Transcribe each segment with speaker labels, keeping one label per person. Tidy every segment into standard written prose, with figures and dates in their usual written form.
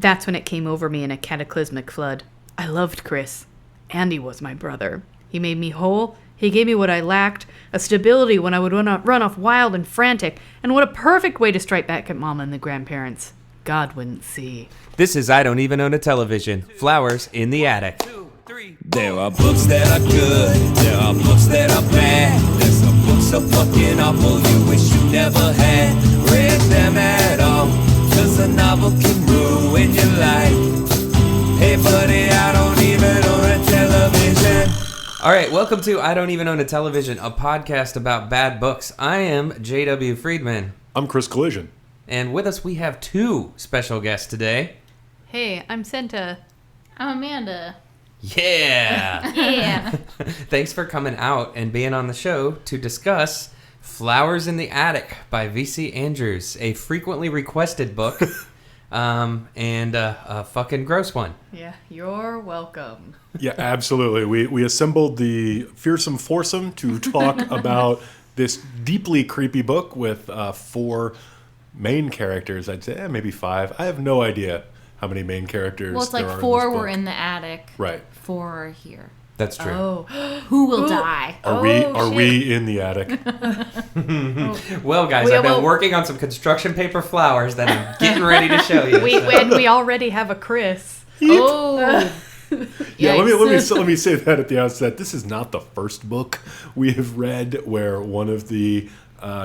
Speaker 1: That's when it came over me in a cataclysmic flood. I loved Chris. Andy was my brother. He made me whole. He gave me what I lacked, a stability when I would run off wild and frantic, and what a perfect way to strike back at Mama and the grandparents. God wouldn't see.
Speaker 2: This is I Don't Even Own a Television. Flowers in the Attic.
Speaker 3: There are books that are good, there are books that are bad. There's some books so fucking awful you wish you never had read them at all, 'cause a novel can ruin your life. Hey buddy, I don't even own a television.
Speaker 2: All right, welcome to I Don't Even Own a Television, a podcast about bad books. I am J.W. Friedman.
Speaker 4: I'm Chris Collision.
Speaker 2: And with us we have two special guests today.
Speaker 1: Hey, I'm Centa.
Speaker 5: I'm Amanda.
Speaker 2: Yeah!
Speaker 5: Yeah.
Speaker 2: Thanks for coming out and being on the show to discuss Flowers in the Attic by V.C. Andrews, a frequently requested book, and a fucking gross one.
Speaker 1: Yeah, you're welcome.
Speaker 4: Yeah, absolutely. We assembled the fearsome foursome to talk about this deeply creepy book with four main characters. I'd say maybe five. I have no idea how many main characters
Speaker 5: Well, it's
Speaker 4: there
Speaker 5: like
Speaker 4: are4 in this
Speaker 5: were
Speaker 4: book.
Speaker 5: in the attic.
Speaker 4: Right.
Speaker 5: 4 are here.
Speaker 2: That's true.
Speaker 1: Oh.
Speaker 5: Who will die?
Speaker 4: Are we in the attic?
Speaker 2: Well, guys, I've been working on some construction paper flowers that I'm getting ready to show you.
Speaker 1: We already have a Chris.
Speaker 5: Oh.
Speaker 4: Yeah, let me say that at the outset. This is not the first book we have read where one of the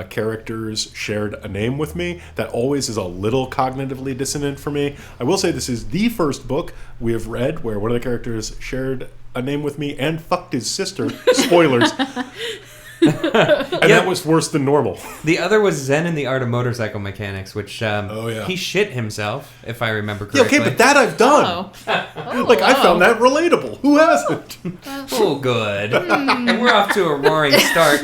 Speaker 4: characters shared a name with me. That always is a little cognitively dissonant for me. I will say this is the first book we have read where one of the characters shared a name with me and fucked his sister. Spoilers. And that was worse than normal.
Speaker 2: The other was Zen and the Art of Motorcycle Mechanics, which
Speaker 4: yeah.
Speaker 2: he shit himself, if I remember correctly.
Speaker 4: Yeah, okay, but that I've done. I found that relatable. Who hasn't?
Speaker 2: Oh, good. And we're off to a roaring start.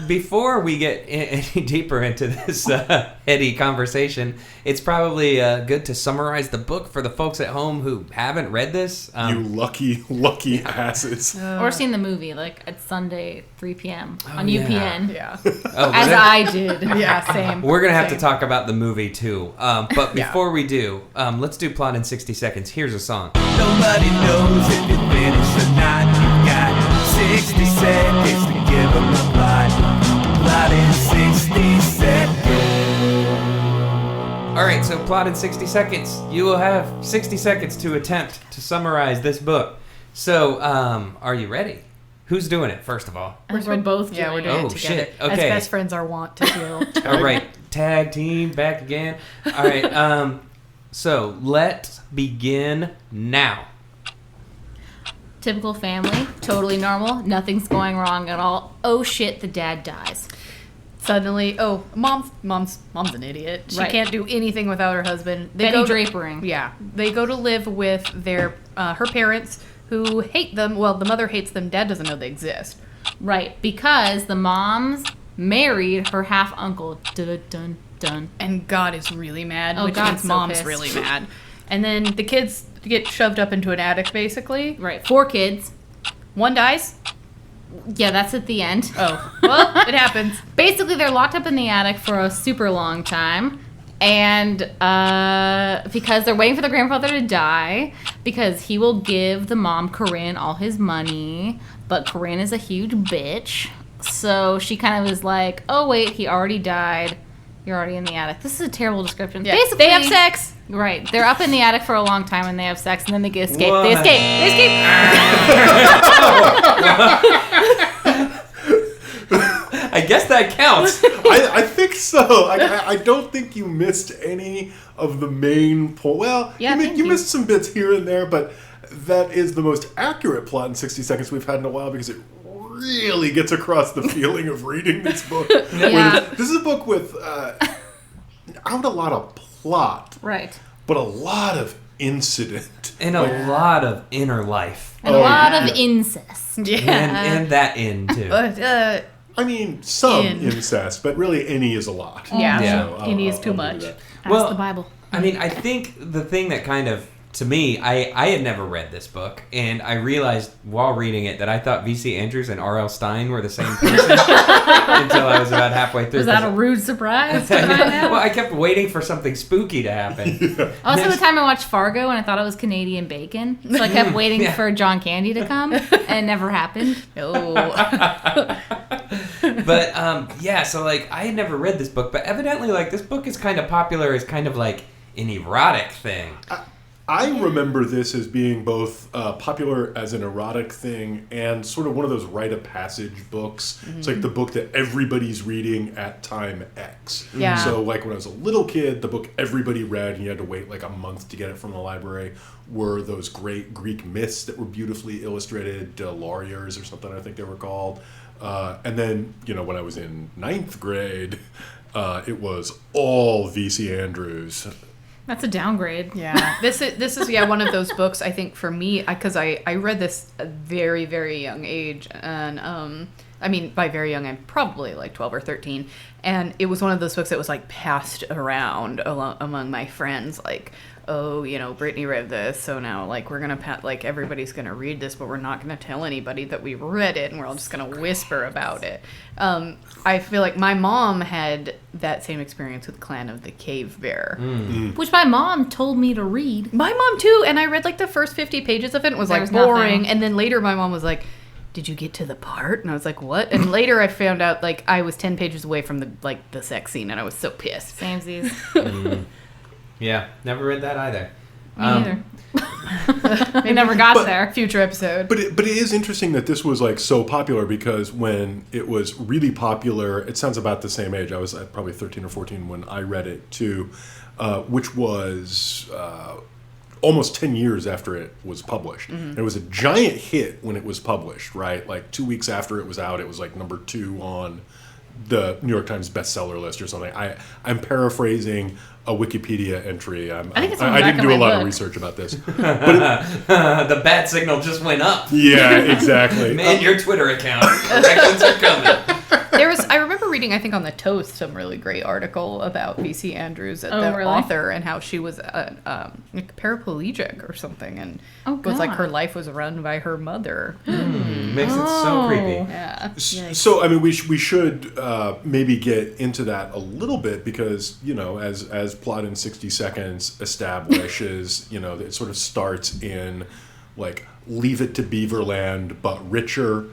Speaker 2: Before we get any deeper into this heady conversation, it's probably good to summarize the book for the folks at home who haven't read this.
Speaker 4: You lucky asses.
Speaker 5: Or seen the movie, like at Sunday, 3 p.m. on UPN.
Speaker 1: Yeah.
Speaker 5: As I did.
Speaker 1: Yeah, same.
Speaker 2: We're going to have to talk about the movie, too. But before we do, let's do plot in 60 seconds. Here's a song.
Speaker 3: Nobody knows if you finish or not. You got 60 seconds to give them the plot. Plot in 60 seconds.
Speaker 2: All right, so plot in 60 seconds. You will have 60 seconds to attempt to summarize this book. So, are you ready? Who's doing it, first of all?
Speaker 5: We're both doing
Speaker 1: we're doing
Speaker 5: it.
Speaker 1: it together.
Speaker 2: Shit. Okay.
Speaker 1: As best friends are wont to do.
Speaker 2: All right, tag team, back again. All right, so let's begin now.
Speaker 5: Typical family, totally normal, nothing's going wrong at all. Oh shit, the dad dies.
Speaker 1: Suddenly, mom's an idiot. She
Speaker 5: Right.
Speaker 1: can't do anything without her husband.
Speaker 5: Betty Drapering.
Speaker 1: Yeah, they go to live with their her parents who hate them. Well, the mother hates them. Dad doesn't know they exist.
Speaker 5: Right, because the mom's married her half uncle. Dun dun dun.
Speaker 1: And God is really mad,
Speaker 5: Oh,
Speaker 1: which
Speaker 5: God's
Speaker 1: means
Speaker 5: so
Speaker 1: mom's
Speaker 5: pissed.
Speaker 1: really mad. And then the kids get shoved up into an attic, basically.
Speaker 5: Right, 4 kids.
Speaker 1: One dies.
Speaker 5: Yeah, that's at the end.
Speaker 1: Oh, well, it happens.
Speaker 5: Basically, they're locked up in the attic for a super long time. And because they're waiting for their grandfather to die, because he will give the mom, Corinne, all his money. But Corinne is a huge bitch. So she kind of is like, oh, wait, he already died. You're already in the attic. This is a terrible description.
Speaker 1: Yeah.
Speaker 5: Basically,
Speaker 1: They have sex.
Speaker 5: Right. They're up in the attic for a long time and they have sex and then they get escape.
Speaker 2: What?
Speaker 5: They escape. They escape.
Speaker 2: I guess that counts.
Speaker 4: I think so. I don't think you missed any of the main point. Well,
Speaker 5: Yeah,
Speaker 4: you missed some bits here and there, but that is the most accurate plot in 60 seconds we've had in a while because it really gets across the feeling of reading this book.
Speaker 5: Yeah.
Speaker 4: This is a book with not a lot of plot,
Speaker 5: Right.
Speaker 4: but a lot of incident.
Speaker 2: And a lot of inner life.
Speaker 5: And a lot of incest.
Speaker 1: Yeah.
Speaker 2: And that in, too.
Speaker 4: I mean, some
Speaker 1: In.
Speaker 4: incest, but really any is a lot.
Speaker 1: Yeah.
Speaker 2: Yeah.
Speaker 4: So
Speaker 1: Any is too
Speaker 4: I'll
Speaker 1: much.
Speaker 4: do that.
Speaker 5: Ask
Speaker 2: Well,
Speaker 5: the Bible.
Speaker 2: I mean, I think the thing that kind of to me, I had never read this book, and I realized while reading it that I thought V.C. Andrews and R.L. Stein were the same person until I was about halfway through.
Speaker 5: Was that a rude surprise? To find out?
Speaker 2: Well, I kept waiting for something spooky to happen.
Speaker 5: Also, the time I watched Fargo and I thought it was Canadian bacon, so I kept waiting for John Candy to come, and it never happened.
Speaker 1: Oh.
Speaker 2: But so like I had never read this book, but evidently like this book is kind of popular as kind of like an erotic thing.
Speaker 4: I remember this as being both popular as an erotic thing and sort of one of those rite of passage books. Mm-hmm. It's like the book that everybody's reading at time X.
Speaker 1: Yeah.
Speaker 4: So like when I was a little kid, the book everybody read, and you had to wait like a month to get it from the library, were those great Greek myths that were beautifully illustrated, Lawyers or something I think they were called. And then, when I was in 9th grade, it was all V.C. Andrews.
Speaker 5: That's a downgrade.
Speaker 1: Yeah. This is one of those books, I think, for me, because I read this at a very, very young age. And, I mean, by very young, I'm probably like 12 or 13. And it was one of those books that was like passed around among my friends. Like, oh, Brittany read this. So now like we're going to like everybody's going to read this, but we're not going to tell anybody that we read it. And we're all just going to whisper about it. I feel like my mom had that same experience with Clan of the Cave Bear.
Speaker 5: Which my mom told me to read.
Speaker 1: My mom too, and I read like the first 50 pages of it and was like boring.
Speaker 5: Nothing.
Speaker 1: And then later my mom was like, did you get to the part? And I was like, what? And later I found out like I was 10 pages away from the sex scene, and I was so pissed.
Speaker 5: Samesies.
Speaker 2: Yeah, never read that either.
Speaker 5: Me neither. They never got there.
Speaker 1: Future episode.
Speaker 4: But it is interesting that this was like so popular, because when it was really popular, it sounds about the same age. I was probably 13 or 14 when I read it too, which was almost 10 years after it was published. Mm-hmm. And it was a giant hit when it was published, right? Like 2 weeks after it was out, it was like number 2 on the New York Times bestseller list or something. I'm paraphrasing a Wikipedia entry. I didn't do a lot of research about this. But
Speaker 2: the bat signal just went up.
Speaker 4: Yeah, exactly.
Speaker 2: Man, your Twitter account. Corrections are coming.
Speaker 1: I remember reading, I think on the Toast, some really great article about V.C. Andrews, the author, and how she was paraplegic or something, and was like her life was run by her mother.
Speaker 2: Makes it so creepy.
Speaker 1: Yeah.
Speaker 4: So I mean, we should maybe get into that a little bit, because as Plot in 60 Seconds establishes, it sort of starts in like Leave It to Beaverland, but richer.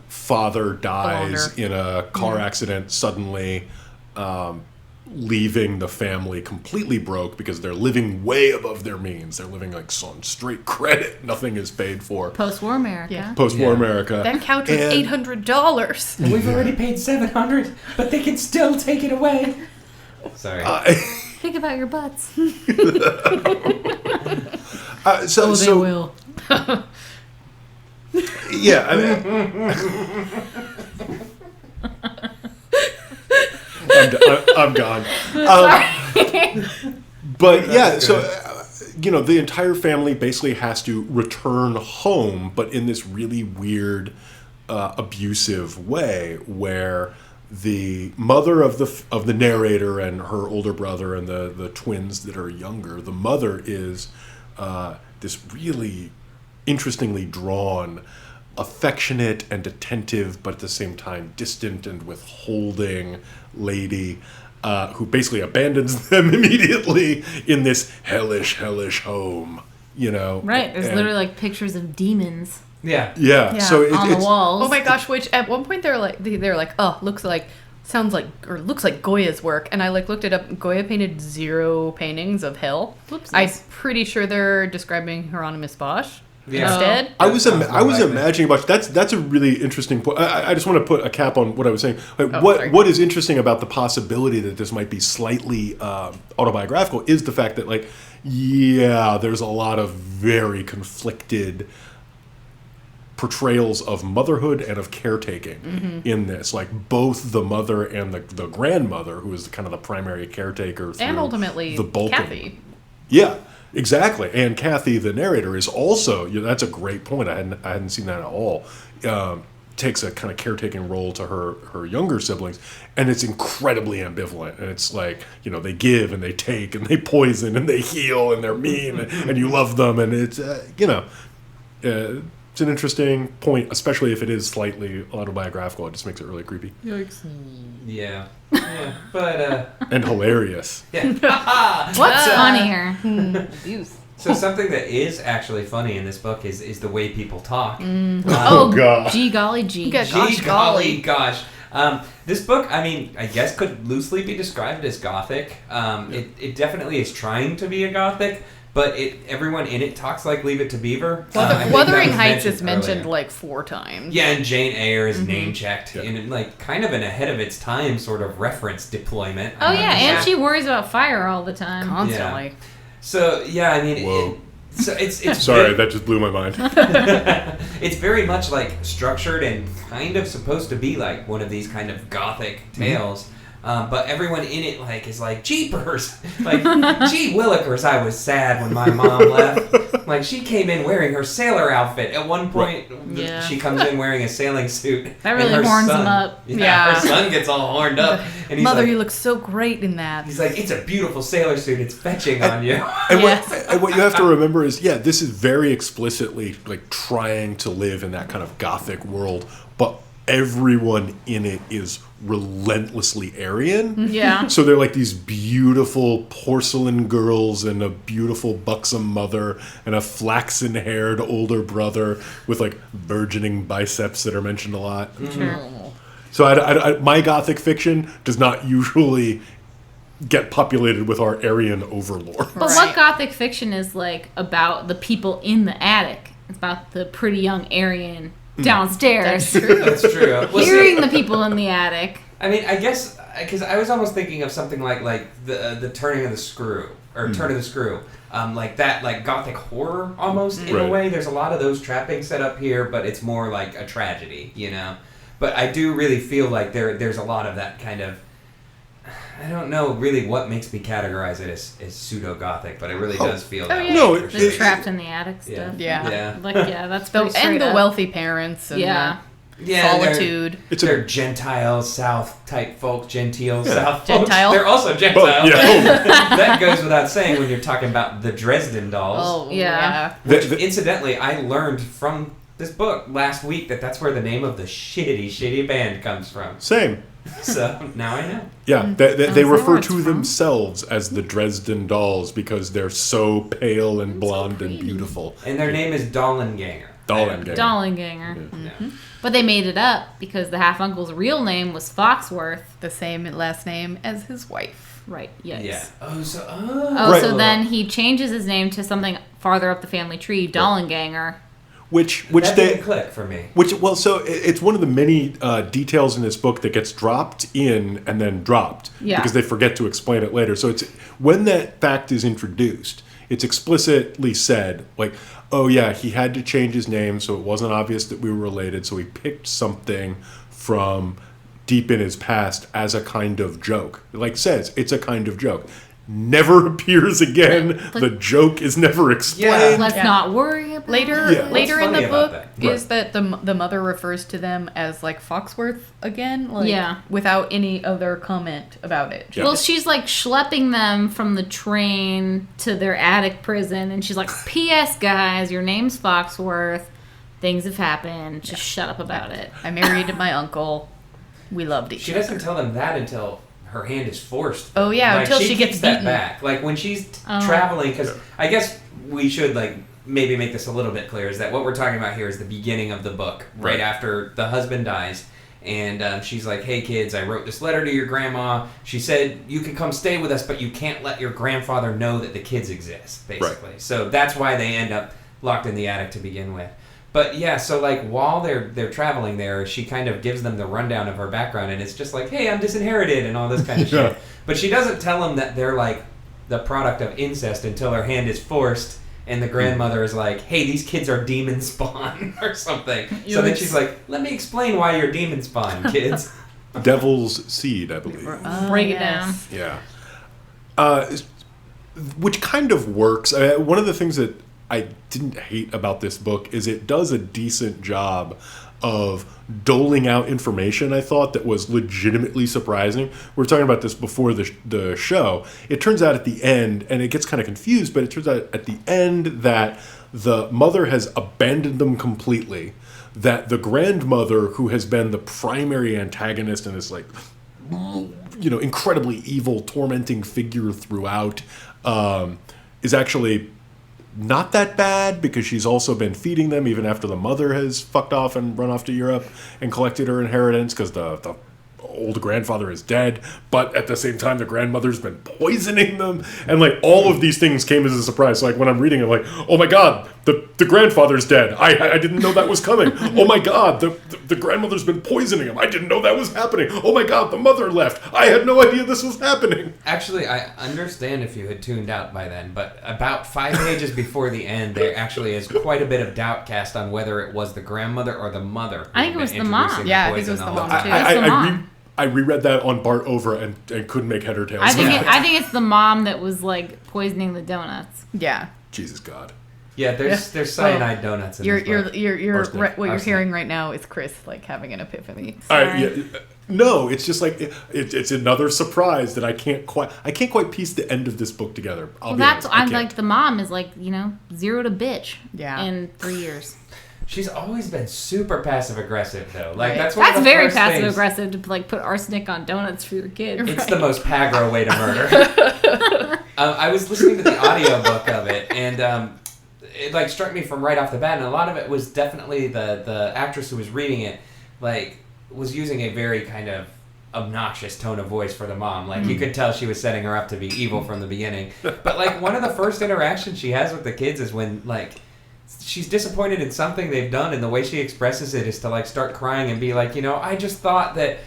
Speaker 4: Father dies in a car accident suddenly, leaving the family completely broke because they're living way above their means. They're living like on straight credit. Nothing is paid for.
Speaker 5: Post-war America.
Speaker 1: Yeah.
Speaker 4: Post-war America.
Speaker 1: That couch was $800.
Speaker 2: And we've already paid $700, but they can still take it away. Sorry.
Speaker 5: Think about your butts.
Speaker 1: They will.
Speaker 4: Yeah, I mean, I'm gone. But yeah, so the entire family basically has to return home, but in this really weird, abusive way, where the mother of the narrator and her older brother and the twins that are younger, the mother is this really interestingly drawn, affectionate and attentive, but at the same time distant and withholding lady, who basically abandons them immediately in this hellish home.
Speaker 5: Right. There's literally like pictures of demons.
Speaker 2: Yeah.
Speaker 4: So
Speaker 5: on the walls.
Speaker 1: Oh my gosh! Which at one point they're like, oh, looks like Goya's work, and I looked it up. Goya painted 0 paintings of hell.
Speaker 5: Whoopsies.
Speaker 1: I'm pretty sure they're describing Hieronymus Bosch.
Speaker 2: Yeah.
Speaker 1: Instead.
Speaker 4: I was imagining about that's a really interesting point. I just want to put a cap on what I was saying. Like, what is interesting about the possibility that this might be slightly autobiographical is the fact that there's a lot of very conflicted portrayals of motherhood and of caretaking in this. Like both the mother and the grandmother, who is kind of the primary caretaker,
Speaker 1: and ultimately
Speaker 4: the
Speaker 1: Kathy.
Speaker 4: Yeah. Exactly, and Kathy, the narrator, is also. That's a great point. I hadn't seen that at all. takes a kind of caretaking role to her younger siblings, and it's incredibly ambivalent. And it's like, you know, they give and they take and they poison and they heal and they're mean and you love them, and it's it's an interesting point, especially if it is slightly autobiographical. It just makes it really creepy.
Speaker 1: Yikes.
Speaker 2: Yeah, but
Speaker 4: and hilarious.
Speaker 2: yeah.
Speaker 5: What's funnier?
Speaker 1: Abuse.
Speaker 2: So something that is actually funny in this book is the way people talk.
Speaker 5: Oh,
Speaker 4: God.
Speaker 5: gee golly gee.
Speaker 1: Yeah.
Speaker 2: Gee
Speaker 1: Gosh,
Speaker 2: golly gosh. This book, I mean, I guess could loosely be described as gothic. It definitely is trying to be a gothic, but everyone in it talks like Leave It to Beaver. I think
Speaker 1: Wuthering
Speaker 2: that was
Speaker 1: Heights is mentioned
Speaker 2: earlier.
Speaker 1: like 4 times.
Speaker 2: Yeah, and Jane Eyre is name checked
Speaker 4: Yeah.
Speaker 2: in like kind of an ahead of its time sort of reference deployment.
Speaker 5: Oh yeah, and she worries about fire all the time.
Speaker 1: Constantly.
Speaker 2: So yeah, I mean,
Speaker 4: Whoa.
Speaker 2: it's
Speaker 4: Sorry, that just blew my mind.
Speaker 2: it's very much like structured and kind of supposed to be like one of these kind of gothic tales. But everyone in it like is like, jeepers, like, gee willikers, I was sad when my mom left. Like, she came in wearing her sailor outfit. At one point,
Speaker 5: Yeah.
Speaker 2: she comes in wearing a sailing suit.
Speaker 5: That
Speaker 2: and
Speaker 5: really
Speaker 2: her
Speaker 5: horns
Speaker 2: son-
Speaker 5: him up.
Speaker 1: Yeah.
Speaker 2: Her son gets all horned up. And he's
Speaker 1: Mother,
Speaker 2: like,
Speaker 1: you look so great in that.
Speaker 2: he's like, it's a beautiful sailor suit. It's fetching on you.
Speaker 4: And,
Speaker 5: Yes.
Speaker 4: what you have to remember is, this is very explicitly like trying to live in that kind of gothic world, but everyone in it is relentlessly Aryan.
Speaker 5: Yeah.
Speaker 4: So they're like these beautiful porcelain girls and a beautiful buxom mother and a flaxen-haired older brother with like burgeoning biceps that are mentioned a lot.
Speaker 5: Sure.
Speaker 4: So my gothic fiction does not usually get populated with our Aryan overlord.
Speaker 5: But
Speaker 1: Right.
Speaker 5: what gothic fiction is like about the people in the attic? It's about the pretty young Aryan downstairs
Speaker 2: That's true. Well, see,
Speaker 5: hearing the people in the attic.
Speaker 2: I mean, I guess because I was almost thinking of something like the turning of the screw or turn of the screw, like that, like gothic horror almost in a
Speaker 4: Right.
Speaker 2: way. There's a lot of those trappings set up here, but it's more like a tragedy, you know. But I do really feel like there's a lot of that kind of. I don't know really what makes me categorize it as pseudo gothic, but it really does feel that way.
Speaker 4: No,
Speaker 2: for
Speaker 4: it-
Speaker 5: The
Speaker 2: sure.
Speaker 5: trapped in the attic stuff.
Speaker 1: Yeah.
Speaker 2: Yeah.
Speaker 5: Like, yeah, that's pretty straight
Speaker 1: And the
Speaker 5: up.
Speaker 1: wealthy parents. And
Speaker 5: Yeah.
Speaker 2: Yeah, and
Speaker 1: solitude.
Speaker 2: They're Gentile South type folk, genteel South folks.
Speaker 1: Gentile?
Speaker 2: They're also Gentile.
Speaker 4: Oh, yeah.
Speaker 2: That goes without saying when you're talking about the Dresden dolls.
Speaker 1: Oh,
Speaker 5: Yeah.
Speaker 1: yeah.
Speaker 2: Which, incidentally, I learned from this book last week that's where the name of the shitty band comes from.
Speaker 4: Same.
Speaker 2: So now I know.
Speaker 4: Yeah, they
Speaker 5: that
Speaker 4: refer
Speaker 5: where it's
Speaker 4: to
Speaker 5: from?
Speaker 4: themselves as the Dresden dolls because they're so pale and blonde and beautiful.
Speaker 2: And their name is Dollenganger.
Speaker 4: Dollenganger.
Speaker 5: Dollenganger.
Speaker 2: Yeah.
Speaker 5: But they made it up because the half uncle's real name was Foxworth.
Speaker 1: The same last name as his wife.
Speaker 5: Right. Yes.
Speaker 2: Yeah. Oh, so
Speaker 5: Oh,
Speaker 4: Right.
Speaker 5: so then he changes his name to something farther up the family tree, Dollenganger.
Speaker 4: Which
Speaker 2: that
Speaker 4: they
Speaker 2: didn't click for me.
Speaker 4: so it's one of the many details in this book that gets dropped in and then dropped
Speaker 5: Yeah.
Speaker 4: because they forget to explain it later. So it's when that fact is introduced, it's explicitly said like, oh yeah, he had to change his name so it wasn't obvious that we were related. So he picked something from deep in his past as a kind of joke. Like says it's a kind of joke. Never appears again. The joke is never explained.
Speaker 5: Let's
Speaker 1: Yeah.
Speaker 5: not worry about
Speaker 1: Later,
Speaker 4: Yeah.
Speaker 1: later
Speaker 2: What's
Speaker 1: in
Speaker 2: funny
Speaker 1: the
Speaker 2: about
Speaker 1: book
Speaker 2: that?
Speaker 1: is that the mother refers to them as like Foxworth again, like
Speaker 5: Yeah.
Speaker 1: without any other comment about it.
Speaker 4: Yeah.
Speaker 5: Well, she's like schlepping them from the train to their attic prison, and she's like, P.S. guys, your name's Foxworth. Things have happened. Just shut up about it.
Speaker 1: I married my uncle. We loved each
Speaker 2: She
Speaker 1: other.
Speaker 2: doesn't tell them that until her hand is forced.
Speaker 1: Oh, yeah, until she
Speaker 2: keeps
Speaker 1: gets
Speaker 2: that
Speaker 1: beaten.
Speaker 2: back. Like when she's
Speaker 5: Oh.
Speaker 2: traveling, because I guess we should like maybe make this a little bit clear. Is that what we're talking about here is the beginning of the book, right,
Speaker 4: Right.
Speaker 2: after the husband dies, and she's like, "Hey kids, I wrote this letter to your grandma. She said you can come stay with us, but you can't let your grandfather know that the kids exist." Basically, so that's why they end up locked in the attic to begin with. But yeah, so like while they're traveling there, she kind of gives them the rundown of her background, and it's just like, hey, I'm disinherited and all this kind of
Speaker 4: Yeah.
Speaker 2: shit. But she doesn't tell them that they're like the product of incest until her hand is forced, and the grandmother is like, hey, these kids are demon spawn or something. So then she's like, let me explain why you're demon spawn, kids.
Speaker 4: Devil's seed, I believe.
Speaker 5: Break it down.
Speaker 4: Yeah. Which kind of works. One of the things that I didn't hate about this book is it does a decent job of doling out information, I thought, that was legitimately surprising. We were talking about this before the show. It turns out at the end, and it gets kind of confused, but it turns out at the end that the mother has abandoned them completely, that the grandmother, who has been the primary antagonist and is like, incredibly evil, tormenting figure throughout, is actually not that bad, because she's also been feeding them even after the mother has fucked off and run off to Europe and collected her inheritance, because the old grandfather is dead, but at the same time the grandmother's been poisoning them, and like all of these things came as a surprise. So like when I'm reading it, like, oh my god, the grandfather's dead, I didn't know that was coming. Oh my god, the grandmother's been poisoning him, I didn't know that was happening. Oh my god, the mother left, I had no idea this was happening.
Speaker 2: Actually, I understand if you had tuned out by then, but about 5 pages before the end, there actually is quite a bit of doubt cast on whether it was the grandmother or the mother.
Speaker 5: I think it was the mom.
Speaker 1: Yeah, I think it was the mom too.
Speaker 4: I reread that on Bart over and couldn't make head or tail.
Speaker 5: I think it's the mom that was like poisoning the donuts.
Speaker 1: Yeah.
Speaker 4: Jesus God.
Speaker 2: Yeah, there's cyanide donuts in this book.
Speaker 1: What you're hearing right now is Chris like having an epiphany.
Speaker 4: No, it's just like it's another surprise that I can't quite piece the end of this book together. I'm
Speaker 5: like the mom is like 0 to bitch.
Speaker 1: Yeah.
Speaker 5: In 3 years.
Speaker 2: She's always been super passive aggressive though. Like
Speaker 1: Right.
Speaker 2: that's
Speaker 5: very passive aggressive to like put arsenic on donuts for your kid.
Speaker 2: It's the most Pagro way to murder. I was listening to the audiobook of it, and it like struck me from right off the bat, and a lot of it was definitely the actress who was reading it like was using a very kind of obnoxious tone of voice for the mom. Like you could tell she was setting her up to be evil from the beginning. But like one of the first interactions she has with the kids is when like she's disappointed in something they've done, and the way she expresses it is to like start crying and be like, I just thought that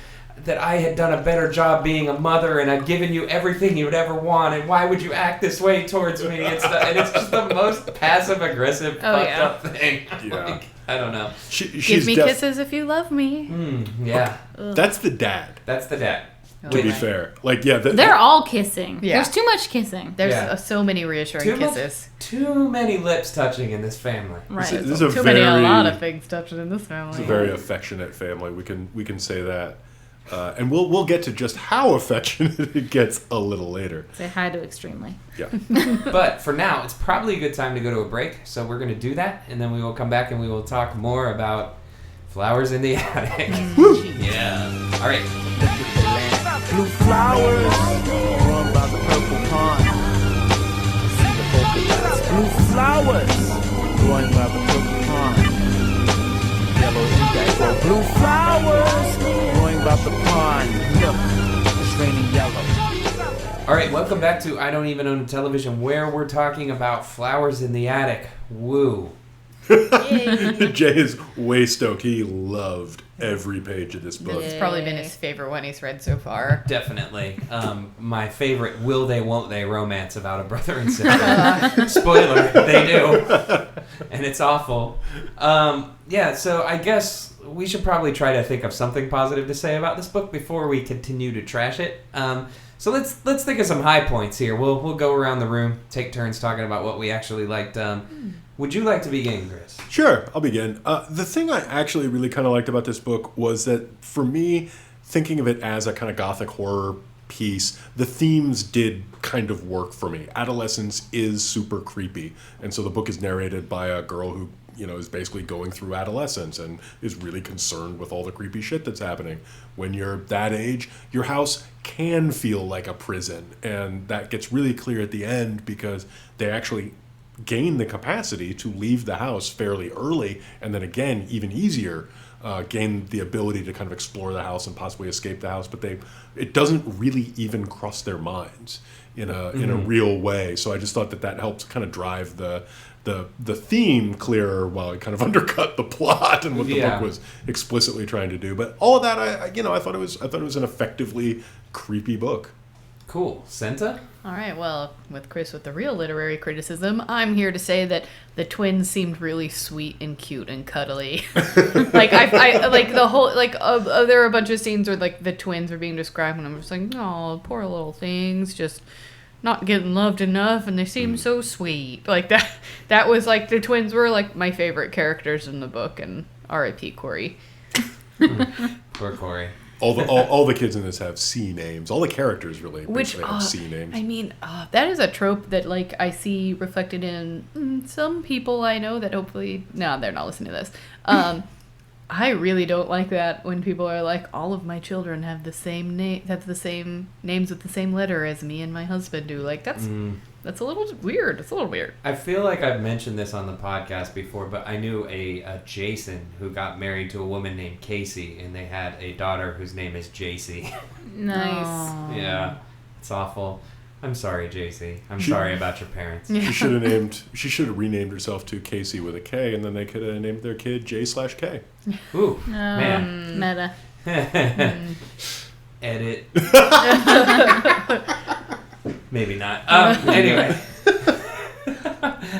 Speaker 2: I had done a better job being a mother, and I'd given you everything you would ever want, and why would you act this way towards me? And it's just the most passive aggressive fucked up thing.
Speaker 4: Yeah.
Speaker 2: Like, I don't know.
Speaker 1: Give me kisses if you love me.
Speaker 2: Yeah.
Speaker 4: That's the dad.
Speaker 2: That's the dad.
Speaker 4: To be fair, like
Speaker 5: they're all kissing.
Speaker 1: Yeah.
Speaker 5: There's too much kissing.
Speaker 1: There's so many reassuring kisses.
Speaker 2: Too many lips touching in this family.
Speaker 5: Right.
Speaker 4: This is
Speaker 1: a lot of things touching in this family.
Speaker 4: It's a very affectionate family. We can say that, and we'll get to just how affectionate it gets a little later.
Speaker 5: Say hi to extremely.
Speaker 4: Yeah.
Speaker 2: But for now, it's probably a good time to go to a break. So we're going to do that, and then we will come back and we will talk more about Flowers in the Attic. Yeah. All right.
Speaker 3: Blue flowers growing by the purple pond. See the polka dots. Blue flowers growing by the purple pond. Yellow indigo. Blue flowers growing by the pond. Look, it's raining yellow.
Speaker 2: All right, welcome back to I Don't Even Own a Television, where we're talking about Flowers in the Attic. Woo.
Speaker 4: Jay is way stoked. He loved every page of this book.
Speaker 1: It's probably been his favorite one he's read so far.
Speaker 2: Definitely. My favorite will they, won't they romance about a brother and sister. Spoiler, they do. And it's awful. Yeah, so I guess we should probably try to think of something positive to say about this book before we continue to trash it. So let's think of some high points here. We'll go around the room, take turns talking about what we actually liked. Would you like to begin, Chris?
Speaker 4: Sure, I'll begin. The thing I actually really kind of liked about this book was that, for me, thinking of it as a kind of gothic horror piece, the themes did kind of work for me. Adolescence is super creepy, and so the book is narrated by a girl who is basically going through adolescence and is really concerned with all the creepy shit that's happening. When you're that age, your house can feel like a prison, and that gets really clear at the end because they actually gain the capacity to leave the house fairly early, and then again, even easier, gain the ability to kind of explore the house and possibly escape the house, but it doesn't really even cross their minds in a real way. So I just thought that helps kind of drive the theme clearer while it kind of undercut the plot and what the book was explicitly trying to do. But all of that, I thought it was an effectively creepy book.
Speaker 2: Cool. Centa?
Speaker 1: All right, well, with Chris with the real literary criticism, I'm here to say that the twins seemed really sweet and cute and cuddly. Like I like the whole there were a bunch of scenes where like the twins were being described, and I'm just like, oh, poor little things, just not getting loved enough, and they seem so sweet. Like that was like the twins were like my favorite characters in the book, and R.I.P. Corey.
Speaker 2: Poor Corey.
Speaker 4: All the kids in this have C names. All the characters really basically have C names.
Speaker 1: I mean, that is a trope that like I see reflected in some people I know that hopefully they're not listening to this. I really don't like that when people are like, all of my children have the same name, have the same names with the same letter as me and my husband do. Like that's a little weird. It's a little weird.
Speaker 2: I feel like I've mentioned this on the podcast before, but I knew a Jason who got married to a woman named Casey, and they had a daughter whose name is JC.
Speaker 5: Nice.
Speaker 2: Yeah, it's awful. I'm sorry, JC. I'm sorry about your parents.
Speaker 4: She should have renamed herself to Casey with a K, and then they could have named their kid J/K.
Speaker 2: Ooh, man.
Speaker 5: Meta.
Speaker 2: Edit. Maybe not. Anyway.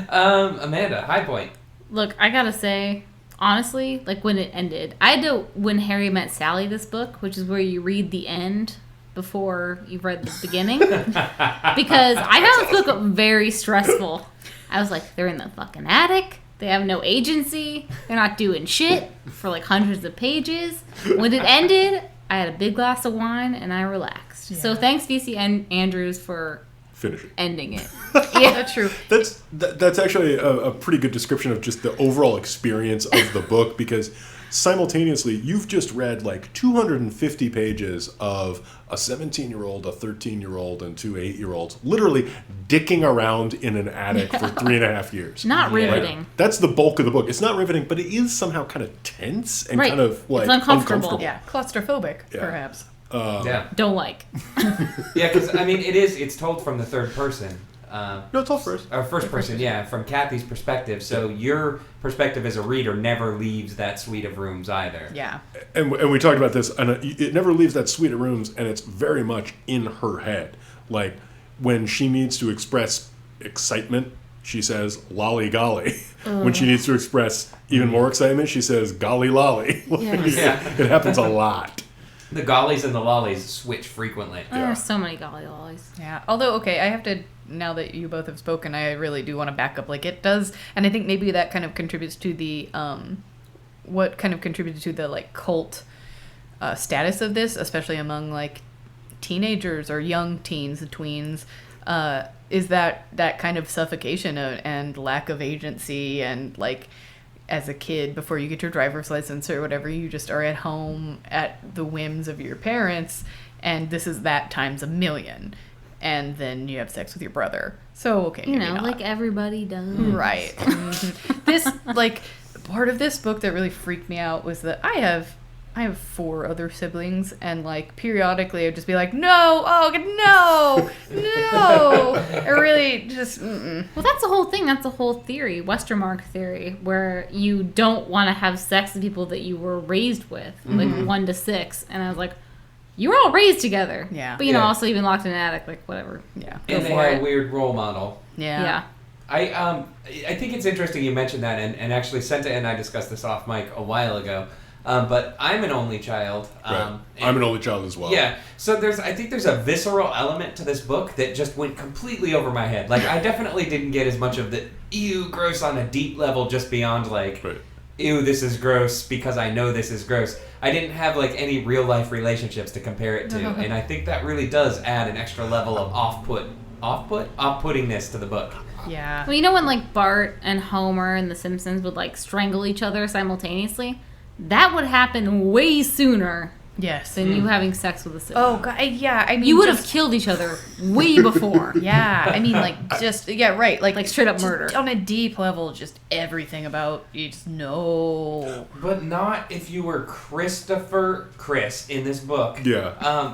Speaker 2: Amanda, high point.
Speaker 5: Look, I gotta say, honestly, like when it ended, I had to When Harry Met Sally, this book, which is where you read the end before you've read the beginning, because I found this book very stressful. I was like, they're in the fucking attic. They have no agency. They're not doing shit for like hundreds of pages. When it ended, I had a big glass of wine and I relaxed. So thanks, VC Andrews, for
Speaker 4: Finish it.
Speaker 5: ending it.
Speaker 1: Yeah, that's true.
Speaker 4: That's actually a pretty good description of just the overall experience of the book, because simultaneously you've just read like 250 pages of a 17-year-old, a 13-year-old, and two 8-year-olds literally dicking around in an attic for 3.5 years.
Speaker 5: Not riveting.
Speaker 4: That's the bulk of the book. It's not riveting, but it is somehow kind of tense and
Speaker 5: Right.
Speaker 4: kind of like
Speaker 5: It's uncomfortable.
Speaker 1: Yeah, claustrophobic,
Speaker 4: Yeah.
Speaker 1: perhaps.
Speaker 2: Yeah.
Speaker 5: Don't like.
Speaker 2: Yeah, because, I mean, it's told from the third person.
Speaker 4: No, it's all first.
Speaker 2: Or first person, yeah, from Kathy's perspective. So your perspective as a reader never leaves that suite of rooms either.
Speaker 1: Yeah.
Speaker 4: And we talked about this, and it never leaves that suite of rooms, and it's very much in her head. Like, when she needs to express excitement, she says, lolly golly. When she needs to express even more excitement, she says, golly lolly.
Speaker 5: Yes.
Speaker 4: It happens a lot.
Speaker 2: The gollies and the lollies switch frequently.
Speaker 5: There are so many golly lollies.
Speaker 1: Yeah. Although, okay, I have to, now that you both have spoken, I really do want to back up. Like, it does, and I think maybe that kind of contributes to the, what kind of contributed to the, like, cult status of this, especially among, like, teenagers or young teens, tweens, is that kind of suffocation and lack of agency, and, like, as a kid, before you get your driver's license or whatever, you just are at home at the whims of your parents, and this is that times a million. And then you have sex with your brother. So, okay,
Speaker 5: You
Speaker 1: maybe
Speaker 5: know,
Speaker 1: not.
Speaker 5: like everybody does.
Speaker 1: Right. This, like, part of this book that really freaked me out was that I have 4 other siblings, and, like, periodically I'd just be like, no, oh, no. I really just,
Speaker 5: Well, that's the whole thing. That's the whole theory, Westermark theory, where you don't want to have sex with people that you were raised with, like 1 to 6. And I was like, you were all raised together.
Speaker 1: Yeah.
Speaker 5: But, you know,
Speaker 2: Yeah.
Speaker 5: also even locked in an attic, like, whatever.
Speaker 1: yeah,
Speaker 2: And
Speaker 1: go
Speaker 2: they
Speaker 1: for
Speaker 2: had a
Speaker 1: it.
Speaker 2: weird role model.
Speaker 1: Yeah.
Speaker 5: Yeah.
Speaker 2: I think it's interesting you mentioned that, and actually Centa and I discussed this off mic a while ago. But I'm an only child.
Speaker 4: Right. I'm an only child as well.
Speaker 2: Yeah, so I think there's a visceral element to this book that just went completely over my head. Like, I definitely didn't get as much of the ew, gross on a deep level, just beyond like,
Speaker 4: Right.
Speaker 2: ew, this is gross because I know this is gross. I didn't have like any real life relationships to compare it to, and I think that really does add an extra level of off-puttingness to the book.
Speaker 1: Yeah.
Speaker 5: Well, you know when, like, Bart and Homer and The Simpsons would, like, strangle each other simultaneously? That would happen way sooner
Speaker 1: Yes.
Speaker 5: than you having sex with a sibling.
Speaker 1: Oh, God, yeah. I mean,
Speaker 5: You would have
Speaker 1: just-
Speaker 5: killed each other way before.
Speaker 1: Yeah, I mean, like, just, yeah, right. Like
Speaker 5: straight up
Speaker 1: just
Speaker 5: murder.
Speaker 1: on a deep level, just everything about you just know.
Speaker 2: But not if you were Chris in this book.
Speaker 4: Yeah.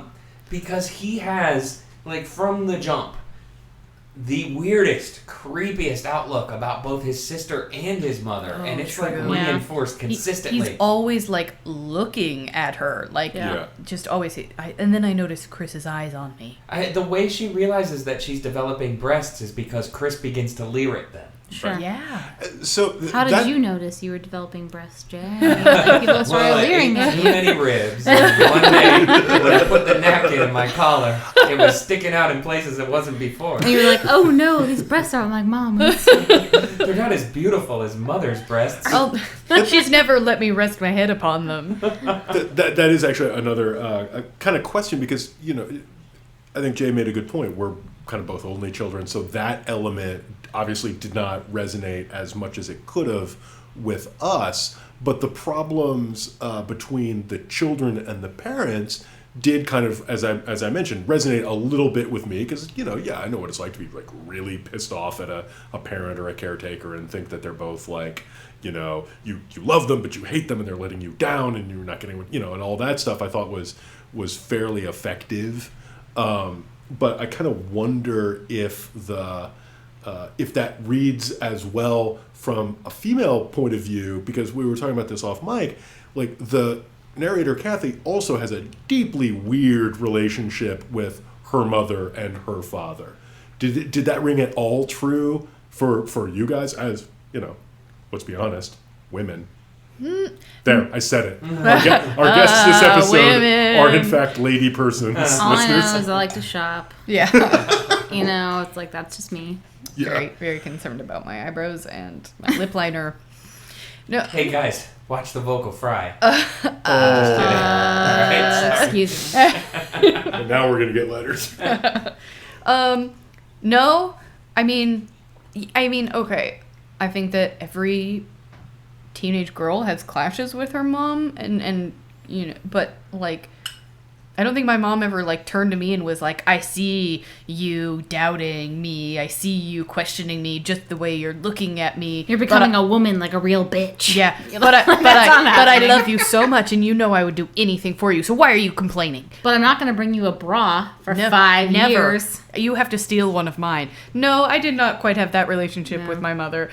Speaker 2: Because he has, like, from the jump, the weirdest, creepiest outlook about both his sister and his mother. And it's, like,
Speaker 1: true.
Speaker 5: Yeah.
Speaker 2: reinforced consistently.
Speaker 1: He's always, like, looking at her. Like,
Speaker 5: Yeah.
Speaker 1: just always. And then I noticed Chris's eyes on me.
Speaker 2: The way she realizes that she's developing breasts is because Chris begins to leer at them.
Speaker 5: Sure.
Speaker 1: Yeah.
Speaker 4: So
Speaker 5: How did
Speaker 4: that,
Speaker 5: you notice you were developing breasts, Jay? Like, people started
Speaker 2: Well, I
Speaker 5: leering
Speaker 2: ate
Speaker 5: at
Speaker 2: too
Speaker 5: you.
Speaker 2: many ribs. And one day, when I put the napkin in my collar, it was sticking out in places it wasn't before.
Speaker 5: And you were like, oh no, these breasts are. I'm like, Mom, what's
Speaker 2: They're not as beautiful as mother's breasts.
Speaker 1: Oh, she's never let me rest my head upon them.
Speaker 4: that is actually another kind of question because, I think Jay made a good point. We're kind of both only children, so that element obviously did not resonate as much as it could have with us. But the problems between the children and the parents did kind of, as I mentioned, resonate a little bit with me because, I know what it's like to be like really pissed off at a parent or a caretaker and think that they're both like, you love them, but you hate them and they're letting you down and you're not getting, and all that stuff I thought was fairly effective. But I kind of wonder if if that reads as well from a female point of view, because we were talking about this off mic, like the narrator Kathy also has a deeply weird relationship with her mother and her father. Did that ring at all true for you guys as, let's be honest, women? There, I said it. Our guests this episode
Speaker 1: women.
Speaker 4: are in fact lady persons.
Speaker 5: all I know
Speaker 4: listeners.
Speaker 5: is I like to shop.
Speaker 1: Yeah.
Speaker 5: It's like, that's just me.
Speaker 4: Yeah.
Speaker 1: Very, very concerned about my eyebrows and my lip liner. No.
Speaker 2: Hey guys, watch the vocal fry.
Speaker 5: Excuse me.
Speaker 4: And now we're gonna get letters.
Speaker 1: No. I mean, okay. I think that every teenage girl has clashes with her mom and but like I don't think my mom ever like turned to me and was like, I see you doubting me, I see you questioning me just the way you're looking at me.
Speaker 5: You're becoming a woman like a real bitch.
Speaker 1: Yeah, but I
Speaker 5: happening.
Speaker 1: love you so much, and I would do anything for you. So why are you complaining?
Speaker 5: But I'm not going to bring you a bra for
Speaker 1: No,
Speaker 5: 5
Speaker 1: never.
Speaker 5: years.
Speaker 1: You have to steal one of mine. No, I did not quite have that relationship with my mother.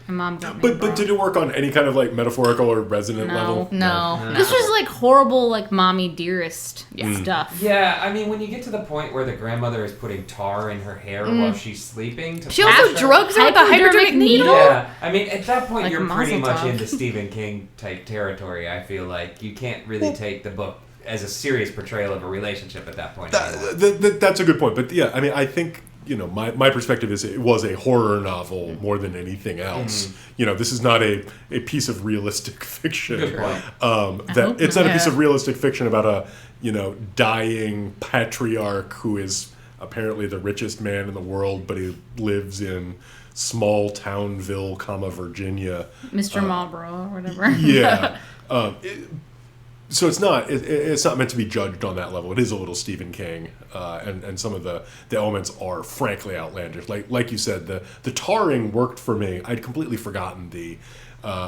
Speaker 5: My mom got me a bra.
Speaker 4: But did it work on any kind of like metaphorical or resonant level?
Speaker 1: No.
Speaker 5: This was like horrible, like mommy dearest stuff.
Speaker 2: Yeah, I mean, when you get to the point where the grandmother is putting tar in her hair while she's sleeping,
Speaker 1: She also drugs her with a hypodermic needle.
Speaker 2: Yeah, I mean, at that point,
Speaker 5: Like
Speaker 2: you're pretty
Speaker 5: Mazel
Speaker 2: much
Speaker 5: tov.
Speaker 2: into Stephen King type territory. I feel like you can't really take the book as a serious portrayal of a relationship at that point.
Speaker 4: That's a good point. But yeah, I mean, I think, my perspective is it was a horror novel more than anything else. This is not a piece of realistic fiction.
Speaker 2: Good point.
Speaker 4: That it's not a piece
Speaker 1: Yeah.
Speaker 4: of realistic fiction about a, dying patriarch who is apparently the richest man in the world, but he lives in small townville, Virginia.
Speaker 5: Mr. Marlboro or whatever.
Speaker 4: Yeah. So it's not meant to be judged on that level. It is a little Stephen King, and some of the elements are frankly outlandish. Like you said, the tarring worked for me. I'd completely forgotten the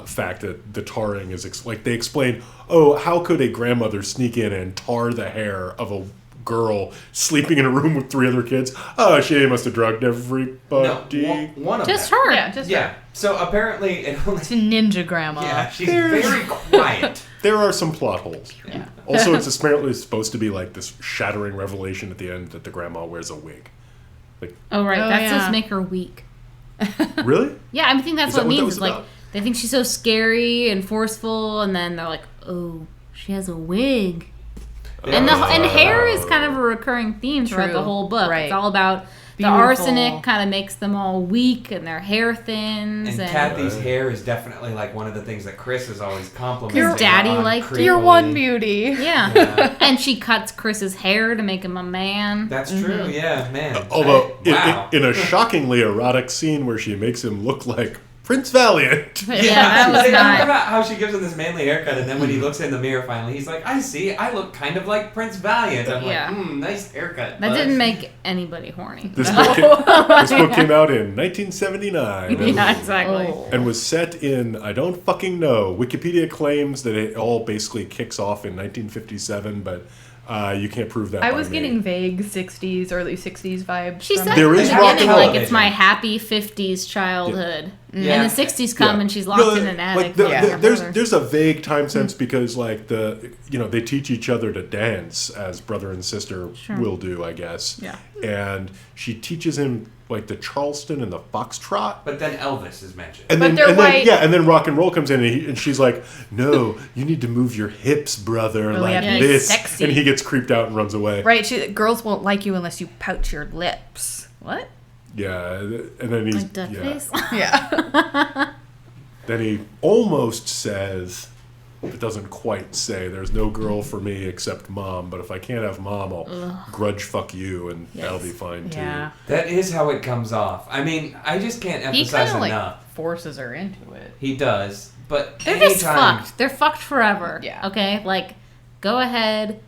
Speaker 4: fact that the tarring is like they explained. Oh, how could a grandmother sneak in and tar the hair of a girl sleeping in a room with 3 other kids? Oh, she must have drugged everybody.
Speaker 2: No, one of
Speaker 5: Just
Speaker 2: them.
Speaker 5: her.
Speaker 1: Yeah, just
Speaker 2: Yeah. So apparently, it only.
Speaker 1: It's a ninja grandma.
Speaker 2: Yeah, she's very quiet.
Speaker 4: There are some plot holes.
Speaker 1: Yeah.
Speaker 4: Also, it's apparently supposed to be like this shattering revelation at the end that the grandma wears a wig.
Speaker 5: Oh, right.
Speaker 1: Oh,
Speaker 5: That's
Speaker 1: yeah.
Speaker 5: supposed to make her weak.
Speaker 4: Really?
Speaker 5: Yeah, I think that's
Speaker 4: Is
Speaker 5: what
Speaker 4: that
Speaker 5: it
Speaker 4: what that
Speaker 5: means.
Speaker 4: was
Speaker 5: It's like
Speaker 4: about?
Speaker 5: they think she's so scary and forceful, and then they're like, "Oh, she has a wig." And hair is kind of a recurring theme throughout
Speaker 1: True.
Speaker 5: the whole book.
Speaker 1: Right.
Speaker 5: It's all about
Speaker 1: Beautiful.
Speaker 5: the arsenic kind of makes them all weak, and their hair thins.
Speaker 2: And Kathy's hair is definitely like one of the things that Chris is always complimenting.
Speaker 5: Your daddy
Speaker 2: on
Speaker 5: liked it.
Speaker 2: creepily.
Speaker 1: You're one beauty.
Speaker 5: yeah. And she cuts Chris's hair to make him a man.
Speaker 2: That's true. Yeah, man.
Speaker 4: Although,
Speaker 2: Wow.
Speaker 4: in a shockingly erotic scene where she makes him look like Prince Valiant.
Speaker 5: Yeah, that was
Speaker 2: I
Speaker 5: not.
Speaker 2: forgot how she gives him this manly haircut, and then when he looks in the mirror finally, he's like, I see, I look kind of like Prince Valiant. I'm
Speaker 5: Yeah.
Speaker 2: like, nice haircut.
Speaker 5: That
Speaker 2: bud."
Speaker 5: didn't make anybody horny.
Speaker 4: This book came out in 1979
Speaker 5: Yeah, exactly.
Speaker 1: Oh.
Speaker 4: and was set in, I don't fucking know. Wikipedia claims that it all basically kicks off in 1957, but you can't prove that
Speaker 1: I
Speaker 4: by
Speaker 1: was
Speaker 4: me.
Speaker 1: getting vague 60s, early 60s vibes.
Speaker 5: She
Speaker 1: from
Speaker 5: said
Speaker 1: it.
Speaker 4: There
Speaker 5: in the
Speaker 4: is rock and
Speaker 5: beginning,
Speaker 4: roll.
Speaker 5: like, it's my happy 50s childhood.
Speaker 2: Yeah.
Speaker 5: And the 60s come
Speaker 4: Yeah.
Speaker 5: and she's locked in an attic. with her
Speaker 4: there's
Speaker 5: brother.
Speaker 4: there's a vague time sense because like they teach each other to dance as brother and sister will do, I guess.
Speaker 5: Yeah.
Speaker 4: And she teaches him like the Charleston and the Foxtrot.
Speaker 2: But then Elvis is mentioned.
Speaker 4: And
Speaker 1: But
Speaker 4: then,
Speaker 1: they're
Speaker 4: and
Speaker 1: white.
Speaker 4: then, and then rock and roll comes in, and she's like, "No, you need to move your hips, brother,
Speaker 1: Oh,
Speaker 4: like
Speaker 1: yeah,
Speaker 4: this."
Speaker 1: sexy.
Speaker 4: And he gets creeped out and runs away.
Speaker 1: Right, girls won't like you unless you pout your lips. What?
Speaker 4: Yeah, and then he's
Speaker 5: Like duck
Speaker 4: yeah.
Speaker 5: face.
Speaker 1: Yeah.
Speaker 4: Then he almost says, but doesn't quite say, "There's no girl for me except mom. But if I can't have mom, I'll grudge fuck you, and that'll be fine too."
Speaker 1: Yeah.
Speaker 2: That is how it comes off. I mean, I just can't
Speaker 1: He
Speaker 2: emphasize
Speaker 1: kind of
Speaker 2: enough.
Speaker 1: forces her into it.
Speaker 2: He does, but
Speaker 5: They're just
Speaker 2: anytime,
Speaker 5: fucked. They're fucked forever.
Speaker 1: Yeah.
Speaker 5: Okay? Like, go ahead,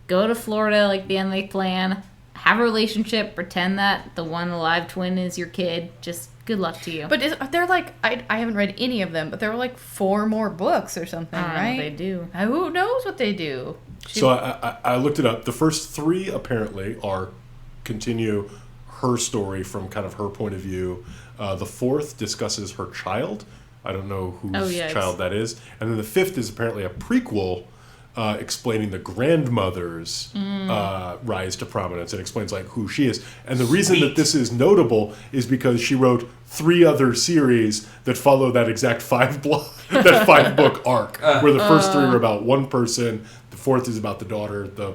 Speaker 5: go to Florida like the end they plan, have a relationship, pretend that the one alive twin is your kid. Just good luck to you.
Speaker 1: But they're like, I haven't read any of them, but there were like 4 more books or something,
Speaker 5: I don't know
Speaker 1: right?
Speaker 5: what they do.
Speaker 1: Who knows what they do?
Speaker 4: So I looked it up. The first 3 apparently continue her story from kind of her point of view. The 4th discusses her child. I don't know whose child that is. And then the 5th is apparently a prequel explaining the grandmother's rise to prominence, and explains like who she is. And the reason that this is notable is because she wrote 3 other series that follow that exact 5-book arc, where the first 3 are about one person, the 4th is about the daughter, the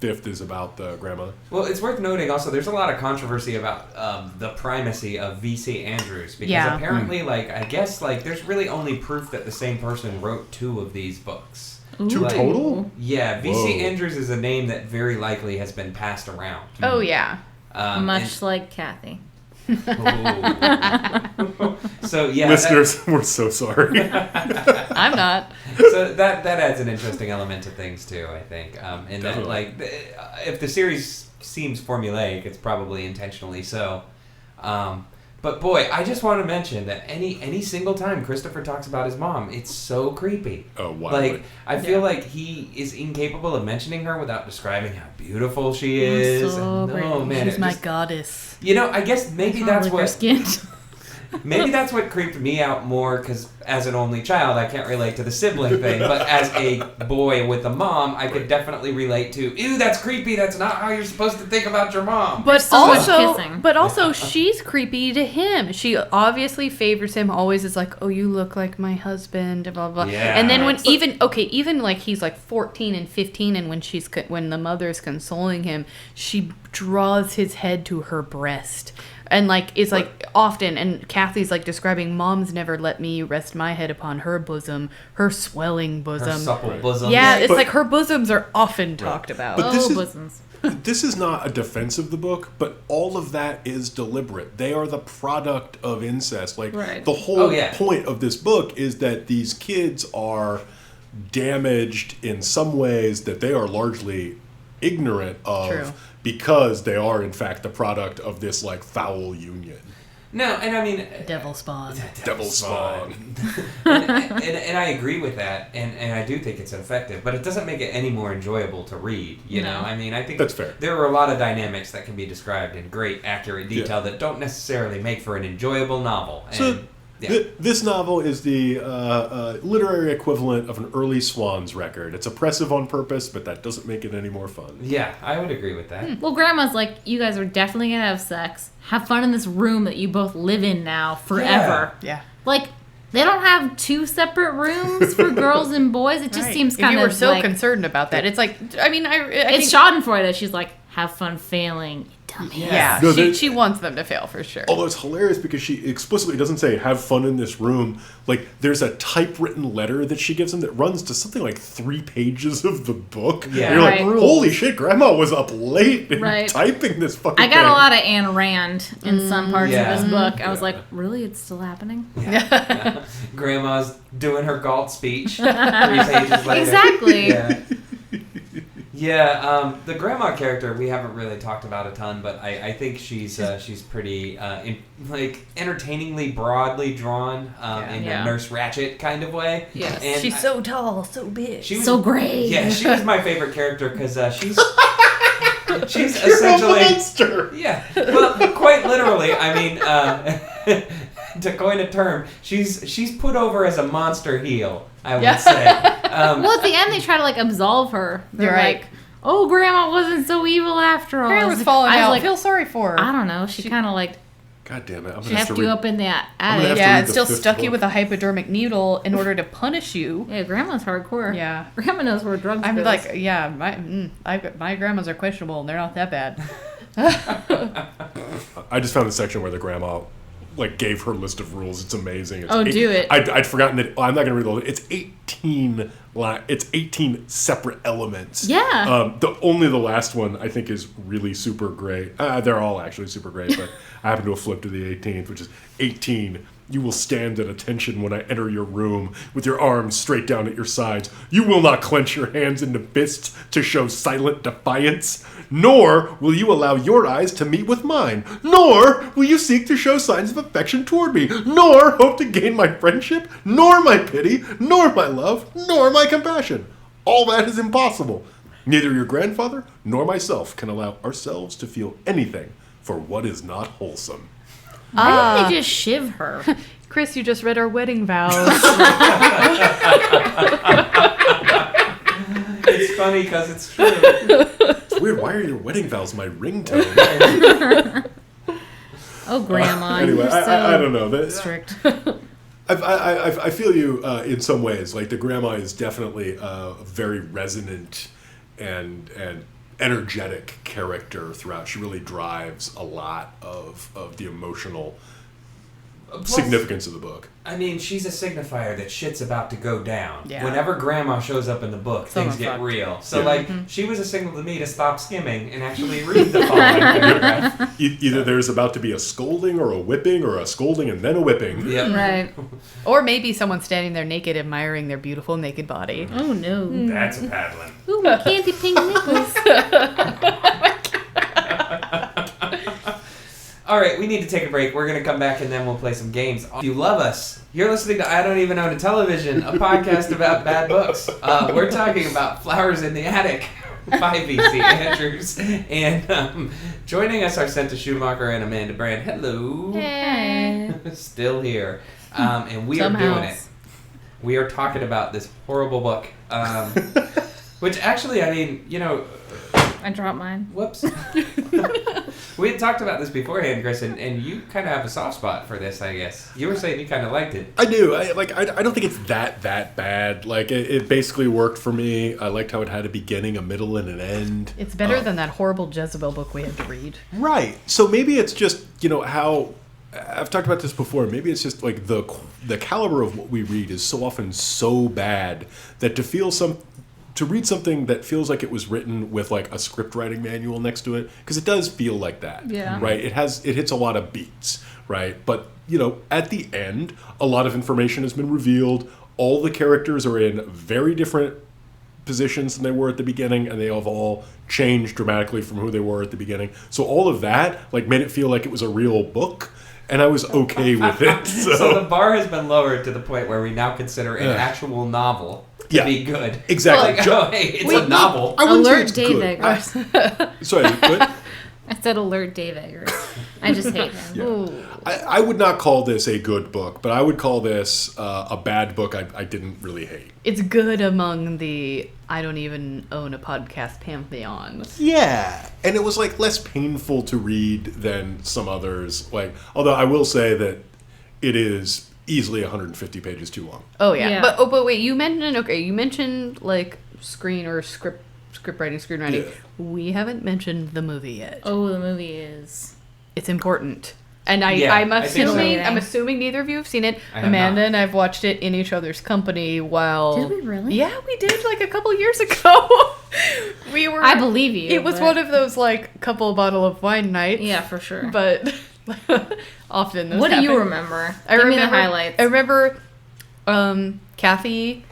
Speaker 4: 5th is about the grandma.
Speaker 2: Well, it's worth noting also there's a lot of controversy about the primacy of V.C. Andrews because
Speaker 1: Yeah.
Speaker 2: apparently, like, I guess, like, there's really only proof that the same person wrote 2 of these books.
Speaker 4: 2
Speaker 2: Like,
Speaker 4: total?
Speaker 2: Yeah, V.C.
Speaker 4: Whoa.
Speaker 2: Andrews is a name that very likely has been passed around.
Speaker 1: Oh, yeah.
Speaker 5: Much like Kathy.
Speaker 2: So yeah,
Speaker 4: Listeners, we're so sorry.
Speaker 1: I'm not.
Speaker 2: so that adds an interesting element to things too, I think. And that,
Speaker 4: Definitely.
Speaker 2: like, if the series seems formulaic, it's probably intentionally so. But boy, I just want to mention that any single time Christopher talks about his mom, it's so creepy.
Speaker 4: Oh, wow.
Speaker 2: Like, I feel like he is incapable of mentioning her without describing how beautiful she is.
Speaker 5: so
Speaker 2: And, oh
Speaker 5: pretty.
Speaker 2: man,
Speaker 1: She's
Speaker 2: it
Speaker 1: my
Speaker 2: just-
Speaker 1: goddess.
Speaker 2: you know, I guess maybe that's
Speaker 5: Lick her
Speaker 2: what
Speaker 5: skin.
Speaker 2: maybe that's what creeped me out more, because as an only child, I can't relate to the sibling thing. But as a boy with a mom, I could definitely relate to. Ew, that's creepy. That's not how you're supposed to think about your mom.
Speaker 1: But
Speaker 5: so much
Speaker 1: also,
Speaker 5: kissing.
Speaker 1: but also, she's creepy to him. She obviously favors him. Always is like, "Oh, you look like my husband." Blah blah.
Speaker 2: Yeah.
Speaker 1: And then when even like he's like 14 and 15, and when the mother's consoling him, she draws his head to her breast. And like it's like often, and Kathy's like describing, "Mom's never let me rest my head upon her bosom, her swelling bosom."
Speaker 2: Her supple bosom.
Speaker 1: Yeah, it's
Speaker 4: But-
Speaker 1: like her bosoms are often talked about.
Speaker 4: But this is-
Speaker 5: bosoms.
Speaker 4: This is not a defense of the book, but all of that is deliberate. They are the product of incest. Like,
Speaker 5: Right.
Speaker 4: the whole
Speaker 2: Oh, yeah.
Speaker 4: point of this book is that these kids are damaged in some ways that they are largely ignorant of,
Speaker 1: True.
Speaker 4: because they are, in fact, the product of this, like, foul union.
Speaker 2: No, and I mean,
Speaker 1: Devil spawn.
Speaker 4: Devil spawn.
Speaker 2: and I agree with that, and I do think it's effective, but it doesn't make it any more enjoyable to read. You know, I mean, I think
Speaker 4: That's fair.
Speaker 2: There are a lot of dynamics that can be described in great, accurate detail that don't necessarily make for an enjoyable novel. And,
Speaker 4: So,
Speaker 2: yeah.
Speaker 4: this novel is the literary equivalent of an early Swans record. It's oppressive on purpose, but that doesn't make it any more fun.
Speaker 2: Yeah, I would agree with that.
Speaker 5: Well, Grandma's like, you guys are definitely gonna have sex. Have fun in this room that you both live in now forever.
Speaker 1: Yeah.
Speaker 5: Like, they don't have 2 separate rooms for girls and boys. It just
Speaker 1: Right.
Speaker 5: seems
Speaker 1: If
Speaker 5: kind
Speaker 1: you
Speaker 5: of
Speaker 1: were so
Speaker 5: like
Speaker 1: concerned about that, it's like, I mean, I
Speaker 5: it's
Speaker 1: think,
Speaker 5: Schadenfreude that she's like, have fun failing, you dummy.
Speaker 1: yeah,
Speaker 4: No,
Speaker 1: she wants them to fail for sure.
Speaker 4: Although it's hilarious because she explicitly doesn't say "have fun in this room." Like, there's a typewritten letter that she gives him that runs to something like 3 pages of the book.
Speaker 2: Yeah.
Speaker 4: And you're like,
Speaker 5: Right.
Speaker 4: holy shit, Grandma was up late and
Speaker 5: Right.
Speaker 4: typing this fucking
Speaker 5: I got
Speaker 4: thing.
Speaker 5: a lot of Ayn Rand in some parts
Speaker 2: Yeah.
Speaker 5: of this book. I was like, really? It's still happening?
Speaker 2: Grandma's doing her Galt speech 3 pages later.
Speaker 5: Exactly.
Speaker 2: Yeah. Yeah, the grandma character we haven't really talked about a ton, but I think she's pretty entertainingly broadly drawn in
Speaker 5: Yeah.
Speaker 2: a Nurse Ratched kind of way.
Speaker 5: Yes.
Speaker 2: And
Speaker 1: She's so tall, so big.
Speaker 2: she was,
Speaker 5: So great.
Speaker 2: Yeah, she was my favorite character because she's she's
Speaker 4: You're a
Speaker 2: essentially
Speaker 4: monster.
Speaker 2: yeah. Well, quite literally. I mean, to coin a term, she's put over as a monster heel, I would say.
Speaker 5: Well, at the end, they try to, like, absolve her. They're
Speaker 1: You're right.
Speaker 5: like, oh, Grandma wasn't so evil after all.
Speaker 1: Hair
Speaker 5: I
Speaker 1: was
Speaker 5: like-
Speaker 1: falling
Speaker 5: I was
Speaker 1: out.
Speaker 5: like,
Speaker 1: Feel sorry for her.
Speaker 5: I don't know. She kind of, like,
Speaker 4: God damn it! I'm
Speaker 5: She
Speaker 4: gonna have
Speaker 5: left
Speaker 4: to
Speaker 5: you
Speaker 4: read.
Speaker 5: up in the
Speaker 4: gonna
Speaker 5: attic.
Speaker 4: have to
Speaker 1: Yeah,
Speaker 4: read
Speaker 1: it
Speaker 4: the
Speaker 1: still
Speaker 4: fifth
Speaker 1: stuck you
Speaker 4: book.
Speaker 1: with a hypodermic needle in order to punish you.
Speaker 5: Yeah, Grandma's hardcore.
Speaker 1: Yeah.
Speaker 5: Grandma knows where drugs
Speaker 1: I'm
Speaker 5: goes.
Speaker 1: like, yeah, my grandmas are questionable and they're not that bad.
Speaker 4: I just found a section where the grandma like gave her list of rules. It's amazing. It's
Speaker 5: Do it.
Speaker 4: I'd forgotten that. I'm not going to read all. It's 18. It's 18 separate elements.
Speaker 5: Yeah.
Speaker 4: Only the last one I think is really super great. They're all actually super great, but I happen to have flipped to the 18th, which is 18. You will stand at attention when I enter your room with your arms straight down at your sides. You will not clench your hands into fists to show silent defiance, nor will you allow your eyes to meet with mine, nor will you seek to show signs of affection toward me, nor hope to gain my friendship, nor my pity, nor my love, nor my compassion. All that is impossible. Neither your grandfather nor myself can allow ourselves to feel anything for what is not wholesome.
Speaker 5: Why didn't they just shiv her?
Speaker 1: Chris, you just read our wedding vows.
Speaker 2: It's funny because it's true.
Speaker 4: It's weird. Why are your wedding vows my ringtone?
Speaker 5: Oh, Grandma.
Speaker 4: Anyway,
Speaker 5: you're so
Speaker 4: I don't know.
Speaker 5: strict.
Speaker 4: I feel you in some ways. Like the grandma is definitely a very resonant and energetic character throughout. She really drives a lot of the emotional significance of the book.
Speaker 2: I mean, she's a signifier that shit's about to go down.
Speaker 1: Yeah.
Speaker 2: Whenever Grandma shows up in the book,
Speaker 1: Someone
Speaker 2: things get
Speaker 1: fucked.
Speaker 2: real. So,
Speaker 4: Yeah.
Speaker 2: like, she was a signal to me to stop skimming and actually read the following paragraph.
Speaker 4: Either there's about to be a scolding or a whipping, or a scolding and then a whipping.
Speaker 2: Yep.
Speaker 5: Right.
Speaker 1: Or maybe someone standing there naked admiring their beautiful naked body.
Speaker 5: Oh, no.
Speaker 2: That's a paddling.
Speaker 5: Ooh, my candy pink nipples.
Speaker 2: All right, we need to take a break. We're going to come back and then we'll play some games. If you love us, you're listening to I Don't Even Own a Television, a podcast about bad books. We're talking about Flowers in the Attic by V.C. Andrews. And joining us are Centa Schumacher and Amanda Brand. Hello.
Speaker 5: Hey.
Speaker 2: Still here. And we are doing it. We are talking about this horrible book. Which actually, I mean, you know...
Speaker 5: I dropped mine.
Speaker 2: Whoops. We had talked about this beforehand, Chris, and you kind of have a soft spot for this, I guess. You were saying you kind of liked it.
Speaker 4: I do. I don't think it's that bad. Like it basically worked for me. I liked how it had a beginning, a middle, and an end.
Speaker 1: It's better than that horrible Jezebel book we had to read.
Speaker 4: Right. So maybe it's just, you know, how I've talked about this before. Maybe it's just like the caliber of what we read is so often so bad that to read something that feels like it was written with like a script writing manual next to it, because it does feel like that.
Speaker 5: Yeah.
Speaker 4: Right. It hits a lot of beats. Right. But, you know, at the end, a lot of information has been revealed. All the characters are in very different positions than they were at the beginning, and they have all changed dramatically from who they were at the beginning. So all of that like made it feel like it was a real book, and I was okay with it.
Speaker 2: So the bar has been lowered to the point where we now consider an actual novel to be good.
Speaker 4: Exactly.
Speaker 2: Like, oh, hey, it's a novel.
Speaker 4: I wouldn't say
Speaker 5: Alert
Speaker 4: it's
Speaker 5: Dave
Speaker 4: good.
Speaker 5: Eggers.
Speaker 4: Sorry, what?
Speaker 5: I said alert Dave Eggers. I just hate him.
Speaker 4: Yeah.
Speaker 5: Ooh.
Speaker 4: I would not call this a good book, but I would call this a bad book I didn't really hate.
Speaker 1: It's good among the I don't even own a podcast pantheon.
Speaker 4: Yeah, and it was like less painful to read than some others. Like, although I will say that it is easily 150 pages too long.
Speaker 1: Oh yeah.
Speaker 5: Yeah.
Speaker 1: But wait, you mentioned like script writing, screenwriting.
Speaker 4: Yeah.
Speaker 1: We haven't mentioned the movie yet.
Speaker 5: Oh, the movie is...
Speaker 1: It's important. And
Speaker 2: Yeah,
Speaker 1: I'm
Speaker 2: I think so.
Speaker 1: I'm assuming neither of you have seen it.
Speaker 2: I have
Speaker 1: Amanda
Speaker 2: not.
Speaker 1: and I've watched it in each other's company while...
Speaker 5: Did we really?
Speaker 1: Yeah, we did like a couple years ago. We were...
Speaker 5: I believe you.
Speaker 1: It was
Speaker 5: but-
Speaker 1: one of those like couple bottle of wine nights.
Speaker 5: Yeah, for sure.
Speaker 1: But often those
Speaker 5: What do you
Speaker 1: happen.
Speaker 5: remember?
Speaker 1: I
Speaker 5: Give
Speaker 1: remember
Speaker 5: me the highlights.
Speaker 1: I remember Kathy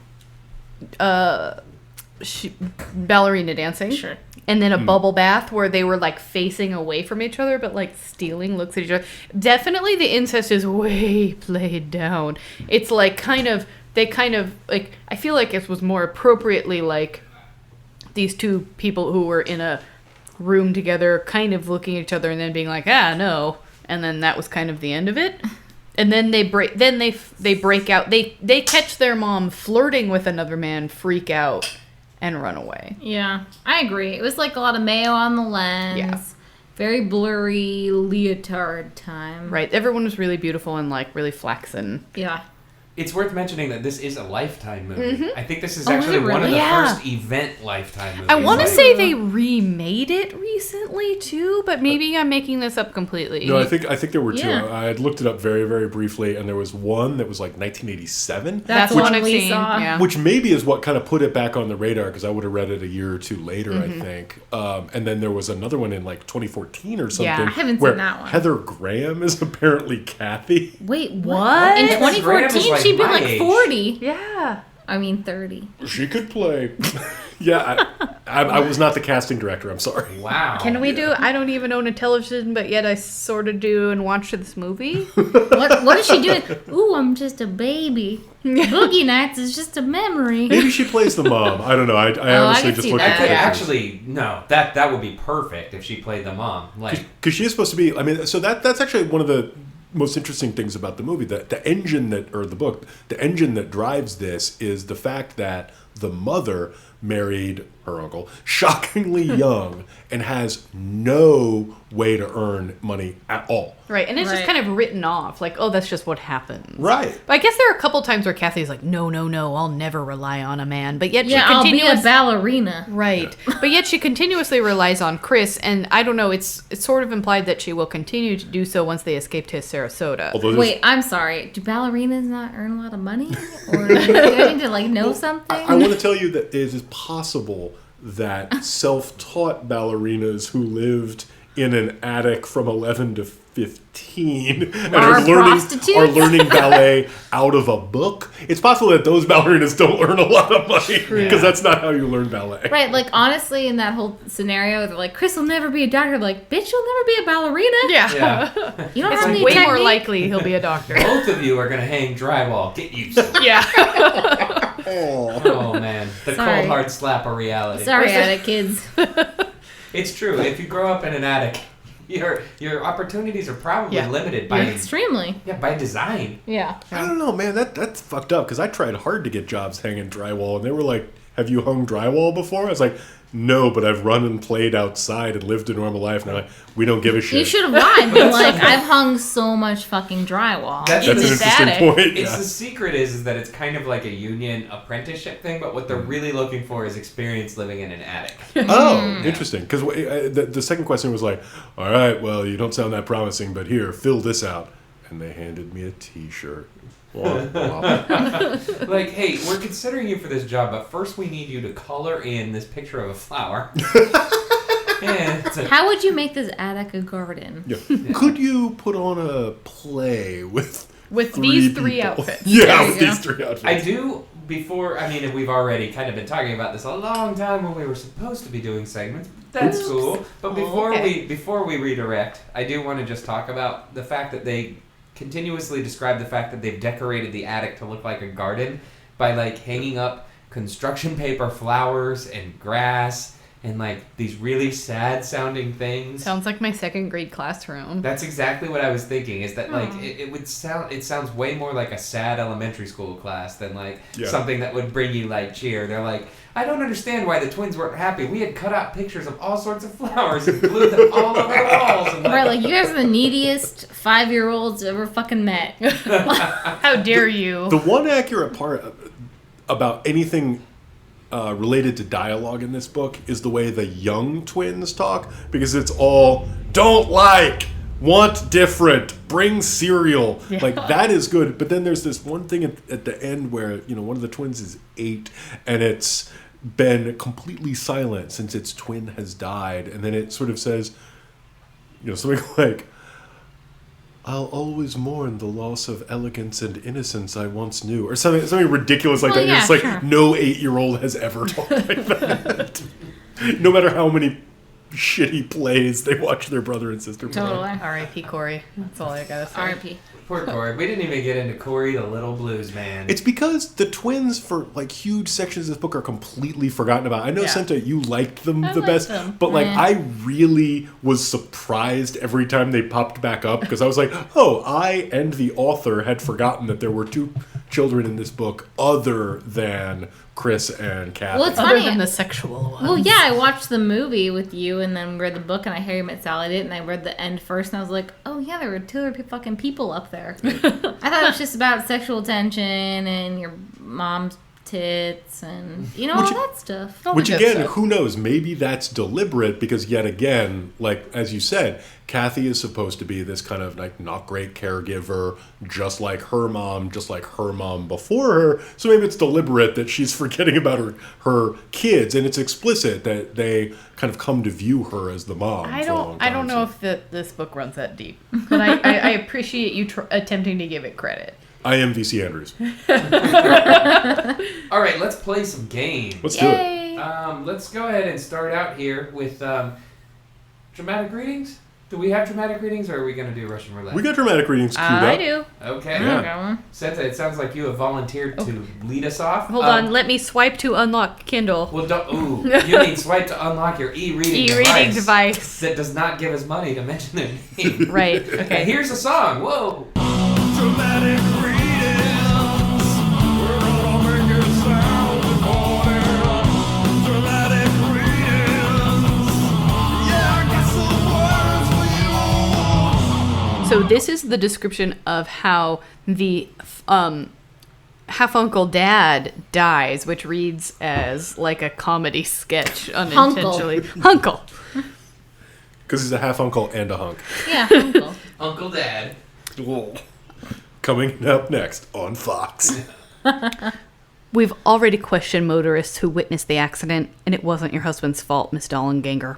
Speaker 1: ballerina dancing.
Speaker 5: Sure.
Speaker 1: And then a bubble bath where they were like facing away from each other but like stealing looks at each other. Definitely the incest is way played down. It's like they kind of like I feel like it was more appropriately like these two people who were in a room together kind of looking at each other and then being like, no. And then that was kind of the end of it. And then they break out. They catch their mom flirting with another man, freak out, and run away.
Speaker 5: Yeah, I agree. It was like a lot of mayo on the lens.
Speaker 1: Yeah.
Speaker 5: Very blurry leotard time.
Speaker 1: Right. Everyone was really beautiful and like really flaxen.
Speaker 5: Yeah.
Speaker 2: It's worth mentioning that this is a Lifetime movie. I think this is
Speaker 5: Oh,
Speaker 2: actually
Speaker 5: is it
Speaker 2: one of the
Speaker 5: really?
Speaker 1: Yeah.
Speaker 2: first event Lifetime movies.
Speaker 1: I want to
Speaker 2: Like,
Speaker 1: say they remade it recently too, but maybe I'm making this up completely.
Speaker 4: No, I think there were two.
Speaker 5: Yeah.
Speaker 4: I had looked it up very, very briefly, and there was one that was like 1987.
Speaker 5: That's
Speaker 1: the
Speaker 5: the
Speaker 1: one
Speaker 5: one
Speaker 1: I've
Speaker 5: we
Speaker 1: seen.
Speaker 5: saw.
Speaker 1: Yeah.
Speaker 4: Which maybe is what kind of put it back on the radar, because I would have read it a year or two later, I think. And then there was another one in like 2014 or something.
Speaker 1: Yeah, I
Speaker 5: haven't seen
Speaker 4: where
Speaker 5: that one.
Speaker 4: Heather Graham is apparently Kathy.
Speaker 5: Wait,
Speaker 1: What?
Speaker 5: In
Speaker 2: Heather Graham is
Speaker 5: 2014,
Speaker 2: like
Speaker 5: she'd been
Speaker 2: my
Speaker 5: like
Speaker 2: age.
Speaker 5: 40.
Speaker 1: Yeah.
Speaker 5: I mean, 30.
Speaker 4: She could play. Yeah, I was not the casting director. I'm sorry.
Speaker 2: Wow.
Speaker 1: Can we do? I don't even own a television, but yet I sort of do and watch this movie.
Speaker 5: What is she doing? Ooh, I'm just a baby. Boogie Nights is just a memory.
Speaker 4: Maybe she plays the mom. I don't know. I honestly
Speaker 5: could
Speaker 4: just
Speaker 5: see
Speaker 4: looked
Speaker 5: that.
Speaker 4: at
Speaker 2: I could
Speaker 4: pictures.
Speaker 2: actually no. That would be perfect if she played the mom. Like
Speaker 4: Because she is supposed to be. I mean, so that's actually one of the most interesting things about the movie. The engine that, or the book, the engine that drives this is the fact that the mother married her uncle shockingly young and has no way to earn money at all.
Speaker 1: Right, and it's just
Speaker 5: Right.
Speaker 1: kind of written off, like, oh, that's just what happens.
Speaker 4: Right.
Speaker 1: But I guess there are a couple times where Kathy's like, no, I'll never rely on a man. But yet
Speaker 5: Yeah,
Speaker 1: she
Speaker 5: I'll be a
Speaker 1: continuously...
Speaker 5: ballerina.
Speaker 1: Right. But yet she continuously relies on Chris, and I don't know, it's sort of implied that she will continue to do so once they escape to Sarasota.
Speaker 4: Although
Speaker 5: Wait, I'm sorry. Do ballerinas not earn a lot of money? Or do I need to like know something?
Speaker 4: I want to tell you that it is possible that self-taught ballerinas who lived in an attic from 11 to 15 and
Speaker 5: Are prostitutes?
Speaker 4: are learning ballet out of a book. It's possible that those ballerinas don't earn a lot of money because that's not how you learn ballet.
Speaker 5: Right, like honestly, in that whole scenario, they're like, Chris will never be a doctor. Like, bitch, you'll never be a ballerina.
Speaker 1: Yeah.
Speaker 2: yeah.
Speaker 5: You don't
Speaker 1: It's
Speaker 5: have any
Speaker 1: way more
Speaker 5: technique.
Speaker 1: likely he'll be a doctor.
Speaker 2: Both of you are gonna hang drywall. Get used to it.
Speaker 1: Yeah.
Speaker 2: Oh man, the
Speaker 5: Sorry.
Speaker 2: cold hard slap of reality.
Speaker 5: Sorry, attic kids.
Speaker 2: It's true. If you grow up in an attic, your opportunities are probably
Speaker 1: Yeah.
Speaker 2: limited by
Speaker 5: Extremely.
Speaker 2: by design.
Speaker 5: Yeah.
Speaker 4: I don't know, man. That's fucked up because I tried hard to get jobs hanging drywall, and they were like, "Have you hung drywall before?" I was like, "No, but I've run and played outside and lived a normal life." And they're like, "We don't give a shit."
Speaker 5: You should have lied. Been like, I've hung so much fucking drywall.
Speaker 2: That's
Speaker 5: in
Speaker 4: That's an
Speaker 5: this
Speaker 4: interesting
Speaker 5: attic.
Speaker 4: point.
Speaker 2: It's
Speaker 4: Yeah.
Speaker 2: the secret is that it's kind of like a union apprenticeship thing, but what they're really looking for is experience living in an attic.
Speaker 4: Oh, interesting. Because the second question was like, "All right, well, you don't sound that promising, but here, fill this out." And they handed me a T-shirt. Wah, wah.
Speaker 2: Like, hey, we're considering you for this job, but first we need you to color in this picture of a flower. And it's a,
Speaker 5: How would you make this attic a garden?
Speaker 4: Yeah. Could you put on a play with
Speaker 1: these three
Speaker 4: people?
Speaker 1: outfits.
Speaker 4: Yeah,
Speaker 5: There
Speaker 4: with
Speaker 5: you go.
Speaker 4: these three outfits.
Speaker 2: I do, and we've already kind of been talking about this a long time when we were supposed to be doing segments. That's cool. But before we redirect, I do want to just talk about the fact that they continuously describe the fact that they've decorated the attic to look like a garden by like hanging up construction paper flowers and grass and like these really sad sounding things.
Speaker 1: Sounds like my second grade classroom.
Speaker 2: That's exactly what I was thinking, is that like it sounds way more like a sad elementary school class than like something that would bring you like cheer. They're like, I don't understand why the twins weren't happy. We had cut out pictures of all sorts of flowers and glued them all over the walls. And
Speaker 5: Right, like you guys are the neediest 5-year-olds ever fucking met.
Speaker 1: How dare you?
Speaker 4: The one accurate part about anything related to dialogue in this book is the way the young twins talk, because it's all don't like, want different, bring cereal. Like that is good. But then there's this one thing at the end where, you know, one of the twins is 8 and it's been completely silent since its twin has died. And then it sort of says, you know, something like, I'll always mourn the loss of elegance and innocence I once knew, or something ridiculous like
Speaker 5: Well,
Speaker 4: that.
Speaker 5: yeah,
Speaker 4: It's like
Speaker 5: sure.
Speaker 4: no 8-year-old has ever talked like that. No matter how many shitty plays they watch their brother and sister play.
Speaker 5: Totally.
Speaker 1: R.I.P. Corey. That's all I gotta say.
Speaker 5: R.I.P.
Speaker 2: poor Corey. We didn't even get into Corey the Little Blues Man.
Speaker 4: It's because the twins, for like huge sections of this book, are completely forgotten about. I know,
Speaker 1: Yeah.
Speaker 4: Centa, you liked them
Speaker 5: I
Speaker 4: the
Speaker 5: liked
Speaker 4: best,
Speaker 5: them.
Speaker 4: but like
Speaker 5: Yeah.
Speaker 4: I really was surprised every time they popped back up because I was like, oh, I and the author had forgotten that there were two children in this book other than Chris and Kathy.
Speaker 5: Well, it's
Speaker 1: Other
Speaker 5: funny.
Speaker 1: than the sexual ones.
Speaker 5: Well, yeah, I watched the movie with you, and then read the book, and I Harry Met Sally did, and I read the end first, and I was like, oh yeah, there were two other fucking people up there. I thought it was just about sexual tension and your mom's tits and all that stuff.
Speaker 4: Which
Speaker 1: good
Speaker 4: again,
Speaker 1: stuff.
Speaker 4: who knows? Maybe that's deliberate because yet again, like as you said, Kathy is supposed to be this kind of like not great caregiver, just like her mom before her. So maybe it's deliberate that she's forgetting about her kids, and it's explicit that they kind of come to view her as the mom.
Speaker 1: I
Speaker 4: for a long
Speaker 1: don't
Speaker 4: time,
Speaker 1: know
Speaker 4: so.
Speaker 1: if this book runs that deep, but I appreciate you attempting to give it credit.
Speaker 4: I am VC Andrews.
Speaker 2: All right, let's play some games.
Speaker 4: Let's do it.
Speaker 5: Yay!
Speaker 2: Let's go ahead and start out here with dramatic readings. Do we have dramatic readings, or are we going to do Russian roulette?
Speaker 4: We got dramatic readings queued up.
Speaker 1: I do.
Speaker 2: Okay.
Speaker 5: I got one.
Speaker 2: Centa, it sounds like you have volunteered to lead us off.
Speaker 1: Hold on, let me swipe to unlock Kindle.
Speaker 2: Well, you mean swipe to unlock your e-reading
Speaker 1: device.
Speaker 2: that does not give us money to mention their name.
Speaker 1: Right.
Speaker 2: Okay,
Speaker 1: Okay.
Speaker 2: here's a song. Whoa.
Speaker 3: Dramatic readings. We're gonna make it sound important. Dramatic readings. Yeah, I got some words for you.
Speaker 1: So this is the description of how the half-uncle dad dies, which reads as like a comedy sketch unintentionally. Hunkle.
Speaker 4: Because he's a half uncle and a hunk.
Speaker 5: Yeah, uncle.
Speaker 2: Uncle Dad.
Speaker 4: Coming up next on Fox.
Speaker 1: We've already questioned motorists who witnessed the accident, and it wasn't your husband's fault, Miss Dollenganger.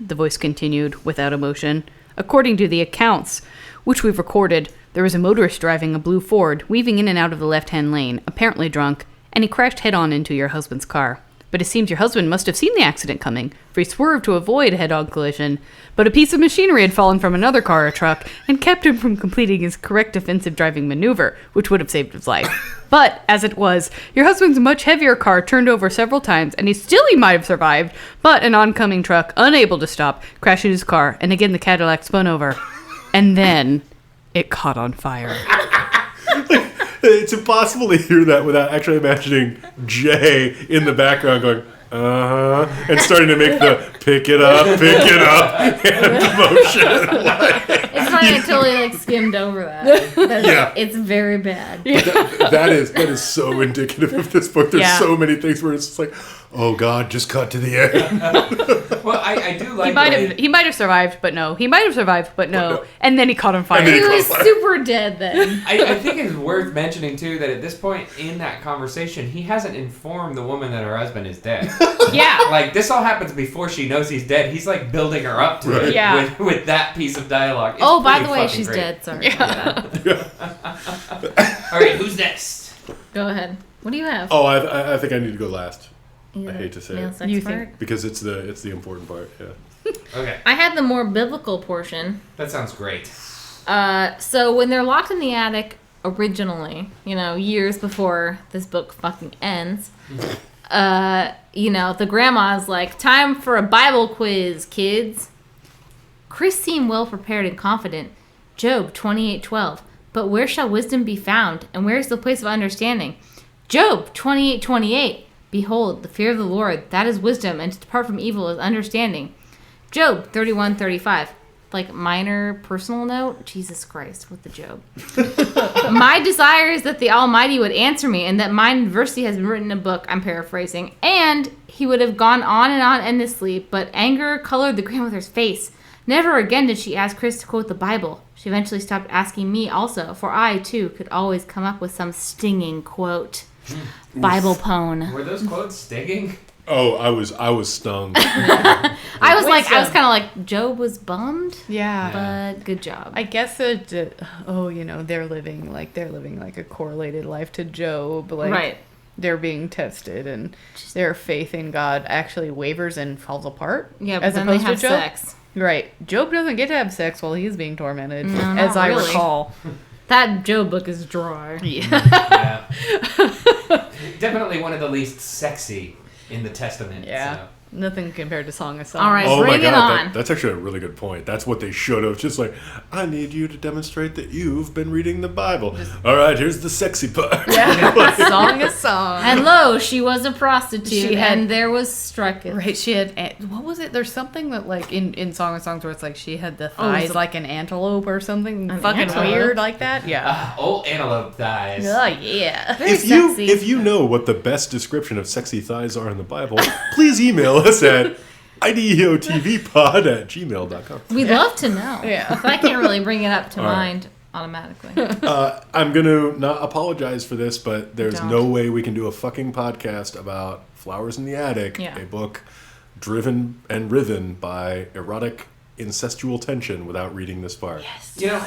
Speaker 1: The voice continued, without emotion. According to the accounts, which we've recorded, there was a motorist driving a blue Ford, weaving in and out of the left-hand lane, apparently drunk, and he crashed head-on into your husband's car. But it seems your husband must have seen the accident coming, for he swerved to avoid a head-on collision. But a piece of machinery had fallen from another car or truck and kept him from completing his correct defensive driving maneuver, which would have saved his life. But, as it was, your husband's much heavier car turned over several times, and he might have survived, but an oncoming truck, unable to stop, crashed into his car, and again the Cadillac spun over. And then it caught on fire.
Speaker 4: It's impossible to hear that without actually imagining Jay in the background going, and starting to make the pick it up, hand motion.
Speaker 5: It's funny, I totally skimmed over that.
Speaker 4: Yeah.
Speaker 5: It's very bad.
Speaker 4: That is so indicative of this book. There's
Speaker 1: Yeah.
Speaker 4: so many things where it's just like, oh God, just cut to the end.
Speaker 2: Well, I do like
Speaker 1: He might have survived, but no. He might have survived, but no.
Speaker 4: no.
Speaker 1: And then he caught on fire.
Speaker 4: And then
Speaker 5: He was super dead then.
Speaker 2: I think it's worth mentioning, too, that at this point in that conversation, he hasn't informed the woman that her husband is dead.
Speaker 1: Yeah.
Speaker 2: Like, this all happens before she knows he's dead. He's, like, building her up to it
Speaker 1: Yeah.
Speaker 2: with that piece of dialogue. It's
Speaker 5: Oh, by
Speaker 2: pretty
Speaker 5: the way,
Speaker 2: fucking
Speaker 5: she's
Speaker 2: great.
Speaker 5: dead. Sorry about that.
Speaker 2: All right, who's next?
Speaker 5: Go ahead. What do you have?
Speaker 4: Oh, I think I need to go last
Speaker 5: You
Speaker 4: I hate to say
Speaker 5: male
Speaker 4: it.
Speaker 5: sex
Speaker 1: You
Speaker 5: part?
Speaker 1: think-
Speaker 4: because it's the important part. Yeah.
Speaker 2: Okay,
Speaker 5: I had the more biblical portion.
Speaker 2: that sounds great.
Speaker 5: So when they're locked in the attic originally, years before this book fucking ends, the grandma's like, time for a Bible quiz, kids. Chris seemed well prepared and confident. Job 28:12. But where shall wisdom be found? And where is the place of understanding? Job 28:28. Behold, the fear of the Lord, that is wisdom, and to depart from evil is understanding. Job 31:35. Like minor personal note, Jesus Christ, with the Job. My desire is that the Almighty would answer me, and that mine adversity has been written in a book. I'm paraphrasing. And he would have gone on and on endlessly, but anger colored the grandmother's face. Never again did she ask Chris to quote the Bible. She eventually stopped asking me also, for I, too, could always come up with some stinging quote. Bible pone.
Speaker 2: Were those quotes stinging?
Speaker 4: Oh, I was stung.
Speaker 5: I was
Speaker 1: Wisdom.
Speaker 5: kind of like, Job was bummed,
Speaker 1: Yeah.
Speaker 5: but good job.
Speaker 1: I guess they're living like a correlated life to Job. Like,
Speaker 5: Right.
Speaker 1: They're being tested, and their faith in God actually wavers and falls apart.
Speaker 5: Yeah, but
Speaker 1: as
Speaker 5: then they
Speaker 1: opposed to
Speaker 5: have
Speaker 1: Job.
Speaker 5: sex.
Speaker 1: Right. Job doesn't get to have sex while he's being tormented,
Speaker 5: No, not
Speaker 1: as I
Speaker 5: really.
Speaker 1: recall.
Speaker 5: That Job book is dry.
Speaker 2: Yeah. Definitely one of the least sexy in the Testament.
Speaker 1: Yeah.
Speaker 2: So.
Speaker 1: Nothing compared to Song of Songs.
Speaker 5: All right.
Speaker 4: Oh my
Speaker 5: Bring it
Speaker 4: god,
Speaker 5: on.
Speaker 4: that's actually a really good point. That's what they should have. Just like, I need you to demonstrate that you've been reading the Bible. All right, here's the sexy part.
Speaker 1: Yeah. Song of Songs.
Speaker 5: And lo, she was a prostitute,
Speaker 1: She had-
Speaker 5: and there was Strucket.
Speaker 1: Right, she had, what was it? There's something that, like, in Song of Songs where it's like she had the thighs like an antelope or something fucking
Speaker 5: antelope?
Speaker 1: weird like that. Yeah.
Speaker 2: Old antelope thighs.
Speaker 1: Oh, yeah.
Speaker 5: Very
Speaker 4: If you know what the best description of sexy thighs are in the Bible, please email us at IDEOTVpod@gmail.com.
Speaker 5: We'd love to know.
Speaker 1: Yeah.
Speaker 5: But I can't really bring it up to
Speaker 4: All right.
Speaker 5: mind automatically.
Speaker 4: I'm going to not apologize for this, but there's
Speaker 5: Don't.
Speaker 4: no way we can do a fucking podcast about Flowers in the Attic,
Speaker 5: Yeah.
Speaker 4: a book driven and riven by erotic incestual tension without reading this part.
Speaker 2: You know,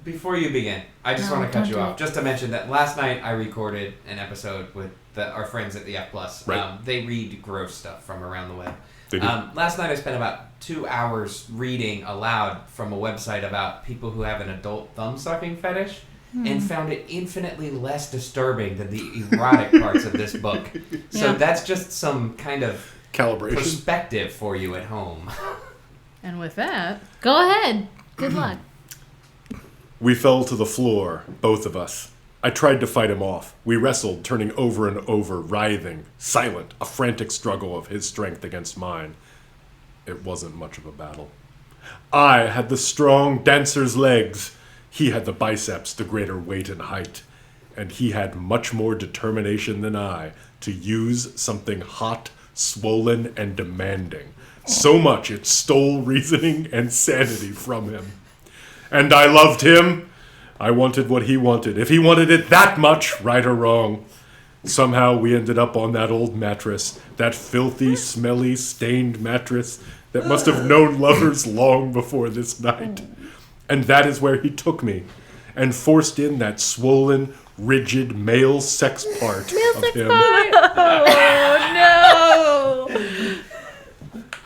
Speaker 2: before you begin, I just want to cut
Speaker 5: don't
Speaker 2: you
Speaker 5: do
Speaker 2: off.
Speaker 5: it.
Speaker 2: Just to mention that last night I recorded an episode with our friends at the F+.
Speaker 4: Right.
Speaker 2: They read gross stuff from around the web.
Speaker 4: They do.
Speaker 2: Last night I spent about 2 hours reading aloud from a website about people who have an adult thumb-sucking fetish and found it infinitely less disturbing than the erotic parts of this book. So
Speaker 5: Yeah.
Speaker 2: that's just some kind of
Speaker 4: Calibration.
Speaker 2: perspective for you at home.
Speaker 1: And with that,
Speaker 5: Go ahead. Good luck.
Speaker 4: We fell to the floor, both of us. I tried to fight him off. We wrestled, turning over and over, writhing, silent, a frantic struggle of his strength against mine. It wasn't much of a battle. I had the strong dancer's legs. He had the biceps, the greater weight and height. And he had much more determination than I to use something hot, swollen, and demanding. So much it stole reasoning and sanity from him. And I loved him. I wanted what he wanted. If he wanted it that much, right or wrong. Somehow we ended up on that old mattress, that filthy, smelly, stained mattress that must have known lovers long before this night. And that is where he took me and forced in that swollen, rigid male sex part of him.
Speaker 1: oh no!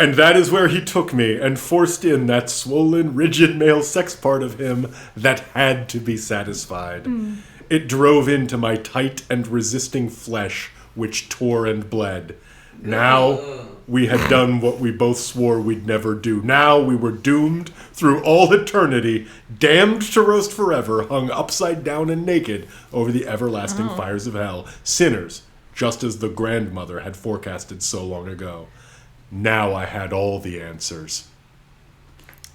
Speaker 4: And that is where he took me and forced in that swollen, rigid male sex part of him that had to be satisfied. It drove into my tight and resisting flesh, which tore and bled. Now we had done what we both swore we'd never do. Now we were doomed through all eternity, damned to roast forever, hung upside down and naked over the everlasting fires of hell. Sinners, just as the grandmother had forecasted so long ago. Now I had all the answers.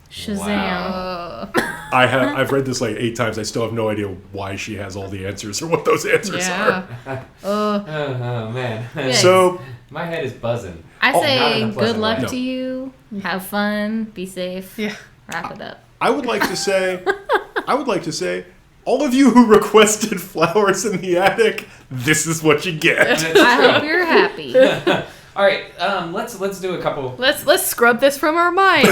Speaker 5: Shazam.
Speaker 4: I've read this like 8 times. I still have no idea why she has all the answers or what those answers are.
Speaker 1: Yeah.
Speaker 2: Oh, man.
Speaker 4: So
Speaker 2: My head is buzzing.
Speaker 5: I
Speaker 2: not
Speaker 5: say
Speaker 2: in a pleasant
Speaker 5: good luck
Speaker 2: way.
Speaker 5: to you. Have fun. Be safe.
Speaker 1: Yeah.
Speaker 5: Wrap it up.
Speaker 4: I would like to say, all of you who requested Flowers in the Attic, this is what you get.
Speaker 5: I hope you're happy.
Speaker 2: All right, let's do a couple
Speaker 1: Let's scrub this from our minds.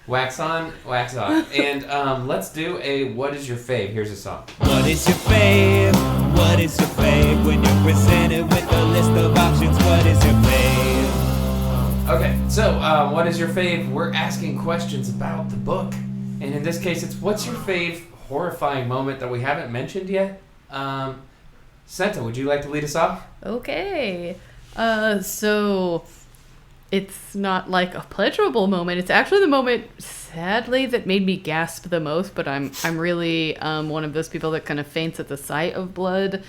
Speaker 2: wax on, wax off, and let's do a what is your fave? Here's a song.
Speaker 3: What is your fave? What is your fave? When you're presented with a list of options, what is your fave?
Speaker 2: Okay, so what is your fave? We're asking questions about the book, and in this case, it's what's your fave horrifying moment that we haven't mentioned yet? Centa, would you like to lead us off?
Speaker 1: Okay. So it's not like a pleasurable moment. It's actually the moment, sadly, that made me gasp the most. But I'm really one of those people that kind of faints at the sight of blood.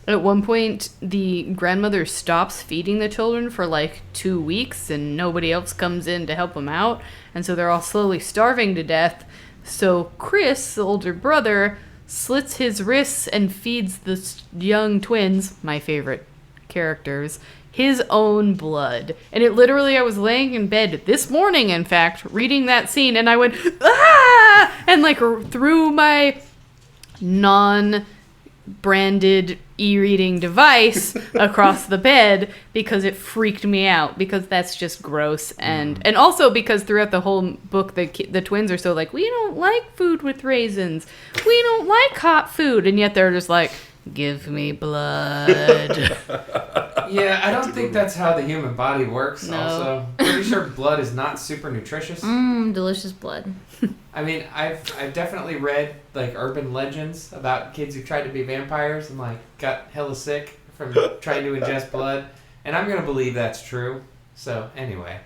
Speaker 1: At one point, the grandmother stops feeding the children for like 2 weeks, and nobody else comes in to help them out, and so they're all slowly starving to death. So Chris, the older brother, slits his wrists and feeds the young twins, my favorite characters, his own blood. And it literally, I was laying in bed this morning, in fact, reading that scene, and I went, ah! And like threw my non-branded e-reading device across the bed because it freaked me out, because that's just gross. And also because throughout the whole book, the twins are so like, we don't like food with raisins, we don't like hot food, and yet they're just like, give me blood.
Speaker 2: Yeah, I don't think that's how the human body works.
Speaker 1: No.
Speaker 2: Also, pretty sure blood is not super nutritious.
Speaker 5: Delicious blood.
Speaker 2: I mean, I've definitely read like urban legends about kids who tried to be vampires and like got hella sick from trying to ingest blood. And I'm going to believe that's true. So, anyway.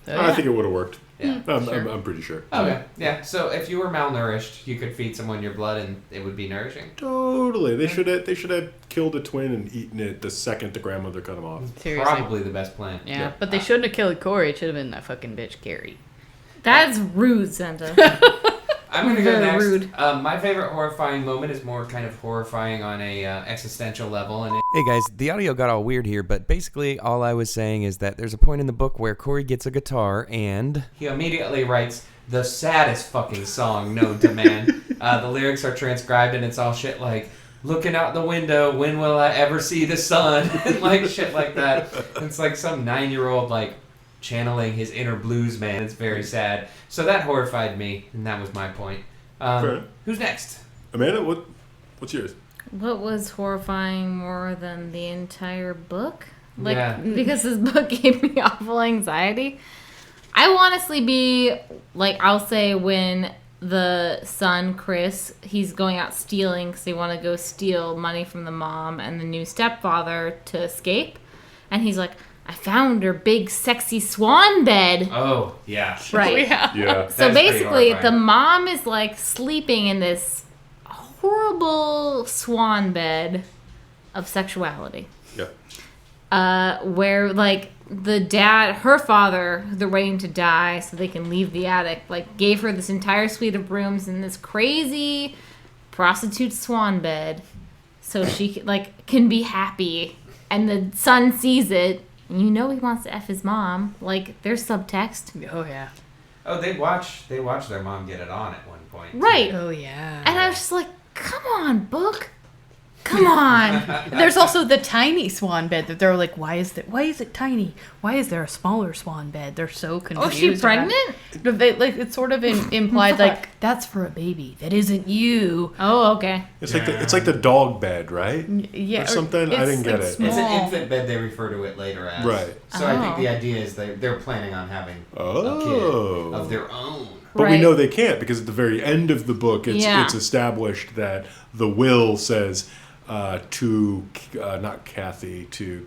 Speaker 4: I think it would have worked.
Speaker 2: Yeah,
Speaker 4: I'm pretty sure.
Speaker 2: Okay, yeah. So if you were malnourished, you could feed someone your blood and it would be nourishing.
Speaker 4: Totally. They should have killed a twin and eaten it the second the grandmother cut him off.
Speaker 1: Seriously.
Speaker 2: Probably the best plan.
Speaker 1: Yeah, but they shouldn't have killed Corey. It should have been that fucking bitch, Carrie.
Speaker 5: That's rude, Centa.
Speaker 2: I'm going to go
Speaker 5: Very
Speaker 2: next.
Speaker 5: rude.
Speaker 2: My favorite horrifying moment is more kind of horrifying on a existential level. Hey guys, the audio got all weird here, but basically all I was saying is that there's a point in the book where Corey gets a guitar and he immediately writes the saddest fucking song known to man. The lyrics are transcribed and it's all shit like, looking out the window, when will I ever see the sun? And like shit like that. It's like some 9-year-old like channeling his inner blues man. It's very sad. So that horrified me, and that was my point. Who's next?
Speaker 4: Amanda, what's yours?
Speaker 5: What was horrifying more than the entire book? Like,
Speaker 2: Yeah.
Speaker 5: because this book gave me awful anxiety. I will honestly be, like, I'll say when the son, Chris, he's going out stealing because they want to go steal money from the mom and the new stepfather to escape. And he's like, I found her big, sexy swan bed.
Speaker 2: Oh, yeah.
Speaker 5: Right.
Speaker 4: Yeah.
Speaker 5: So
Speaker 2: That's pretty
Speaker 5: basically, the
Speaker 2: horrifying.
Speaker 5: mom is like sleeping in this horrible swan bed of sexuality.
Speaker 4: Yeah.
Speaker 5: Where like the dad, her father, they're waiting to die so they can leave the attic, like gave her this entire suite of rooms in this crazy prostitute swan bed so she like can be happy. And the son sees it. And you know he wants to F his mom. Like, there's subtext.
Speaker 1: Oh, yeah.
Speaker 2: Oh, they watch their mom get it on at one point.
Speaker 5: Right.
Speaker 1: Oh, yeah.
Speaker 5: And I was just like, come on, book. Come on.
Speaker 1: There's also the tiny swan bed that they're like, why is it tiny? Why is there a smaller swan bed? They're so confused.
Speaker 5: Oh, is she pregnant?
Speaker 1: Like, it's sort of implied like, that's for a baby. That isn't you.
Speaker 5: Oh, okay.
Speaker 4: It's like the dog bed, right?
Speaker 1: Yeah.
Speaker 4: Or something? I didn't get it.
Speaker 2: It's an
Speaker 1: small.
Speaker 2: infant bed they refer to it later as.
Speaker 4: Right.
Speaker 2: So I think
Speaker 5: Oh.
Speaker 2: the idea is they're planning on having a kid of their own.
Speaker 4: But we
Speaker 5: Right.
Speaker 4: know they can't because at the very end of the book,
Speaker 5: Yeah.
Speaker 4: it's established that the will says to not Kathy, to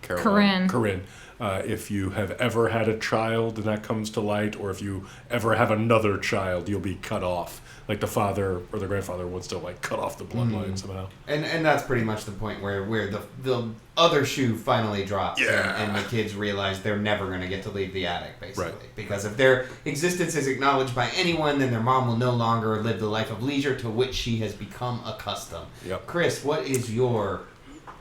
Speaker 4: Caroline, Corinne, if you have ever had a child and that comes to light, or if you ever have another child, you'll be cut off. Like the father or the grandfather wants to like cut off the bloodline somehow.
Speaker 2: And that's pretty much the point where the other shoe finally drops.
Speaker 4: Yeah.
Speaker 2: And the kids realize they're never going to get to leave the attic, basically.
Speaker 4: Right.
Speaker 2: Because if their existence is acknowledged by anyone, then their mom will no longer live the life of leisure to which she has become accustomed.
Speaker 4: Yep.
Speaker 2: Chris, what is your...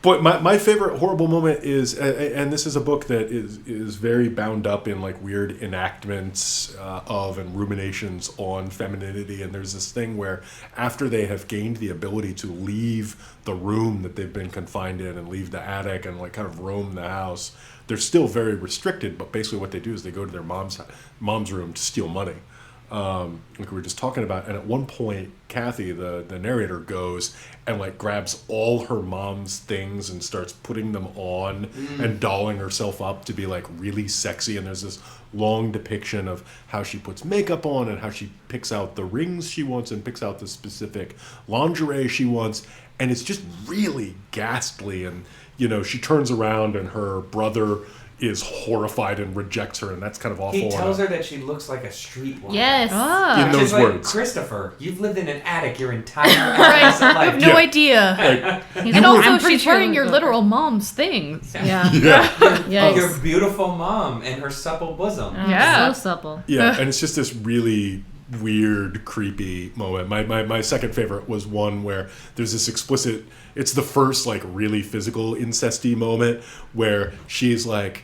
Speaker 4: But my favorite horrible moment is, and this is a book that is very bound up in like weird enactments of and ruminations on femininity. And there's this thing where after they have gained the ability to leave the room that they've been confined in and leave the attic and like kind of roam the house, they're still very restricted. But basically what they do is they go to their mom's room to steal money. Like we were just talking about, and at one point Kathy, the narrator, goes and like grabs all her mom's things and starts putting them on and dolling herself up to be like really sexy, and there's this long depiction of how she puts makeup on and how she picks out the rings she wants and picks out the specific lingerie she wants, and it's just really ghastly. And you know, she turns around and her brother is horrified and rejects her, and that's kind of awful.
Speaker 2: He tells her that she looks like a streetwalker.
Speaker 5: Yes.
Speaker 1: Ah.
Speaker 4: In
Speaker 2: Which
Speaker 4: those
Speaker 2: is like,
Speaker 4: words.
Speaker 2: Christopher, you've lived in an attic your entire adolescent
Speaker 1: I
Speaker 2: life.
Speaker 1: have no idea.
Speaker 5: He's
Speaker 1: And
Speaker 5: like,
Speaker 1: also,
Speaker 5: I'm pretty
Speaker 1: she's
Speaker 5: sure
Speaker 1: wearing
Speaker 5: it
Speaker 1: your
Speaker 5: was-
Speaker 1: literal mom's things.
Speaker 5: Yeah.
Speaker 4: Yeah.
Speaker 2: Your
Speaker 5: Yikes.
Speaker 2: beautiful mom and her supple bosom.
Speaker 1: Yeah.
Speaker 5: So supple.
Speaker 4: Yeah, and it's just this really weird, creepy moment. My second favorite was one where there's this explicit, it's the first like really physical incesty moment where she's like,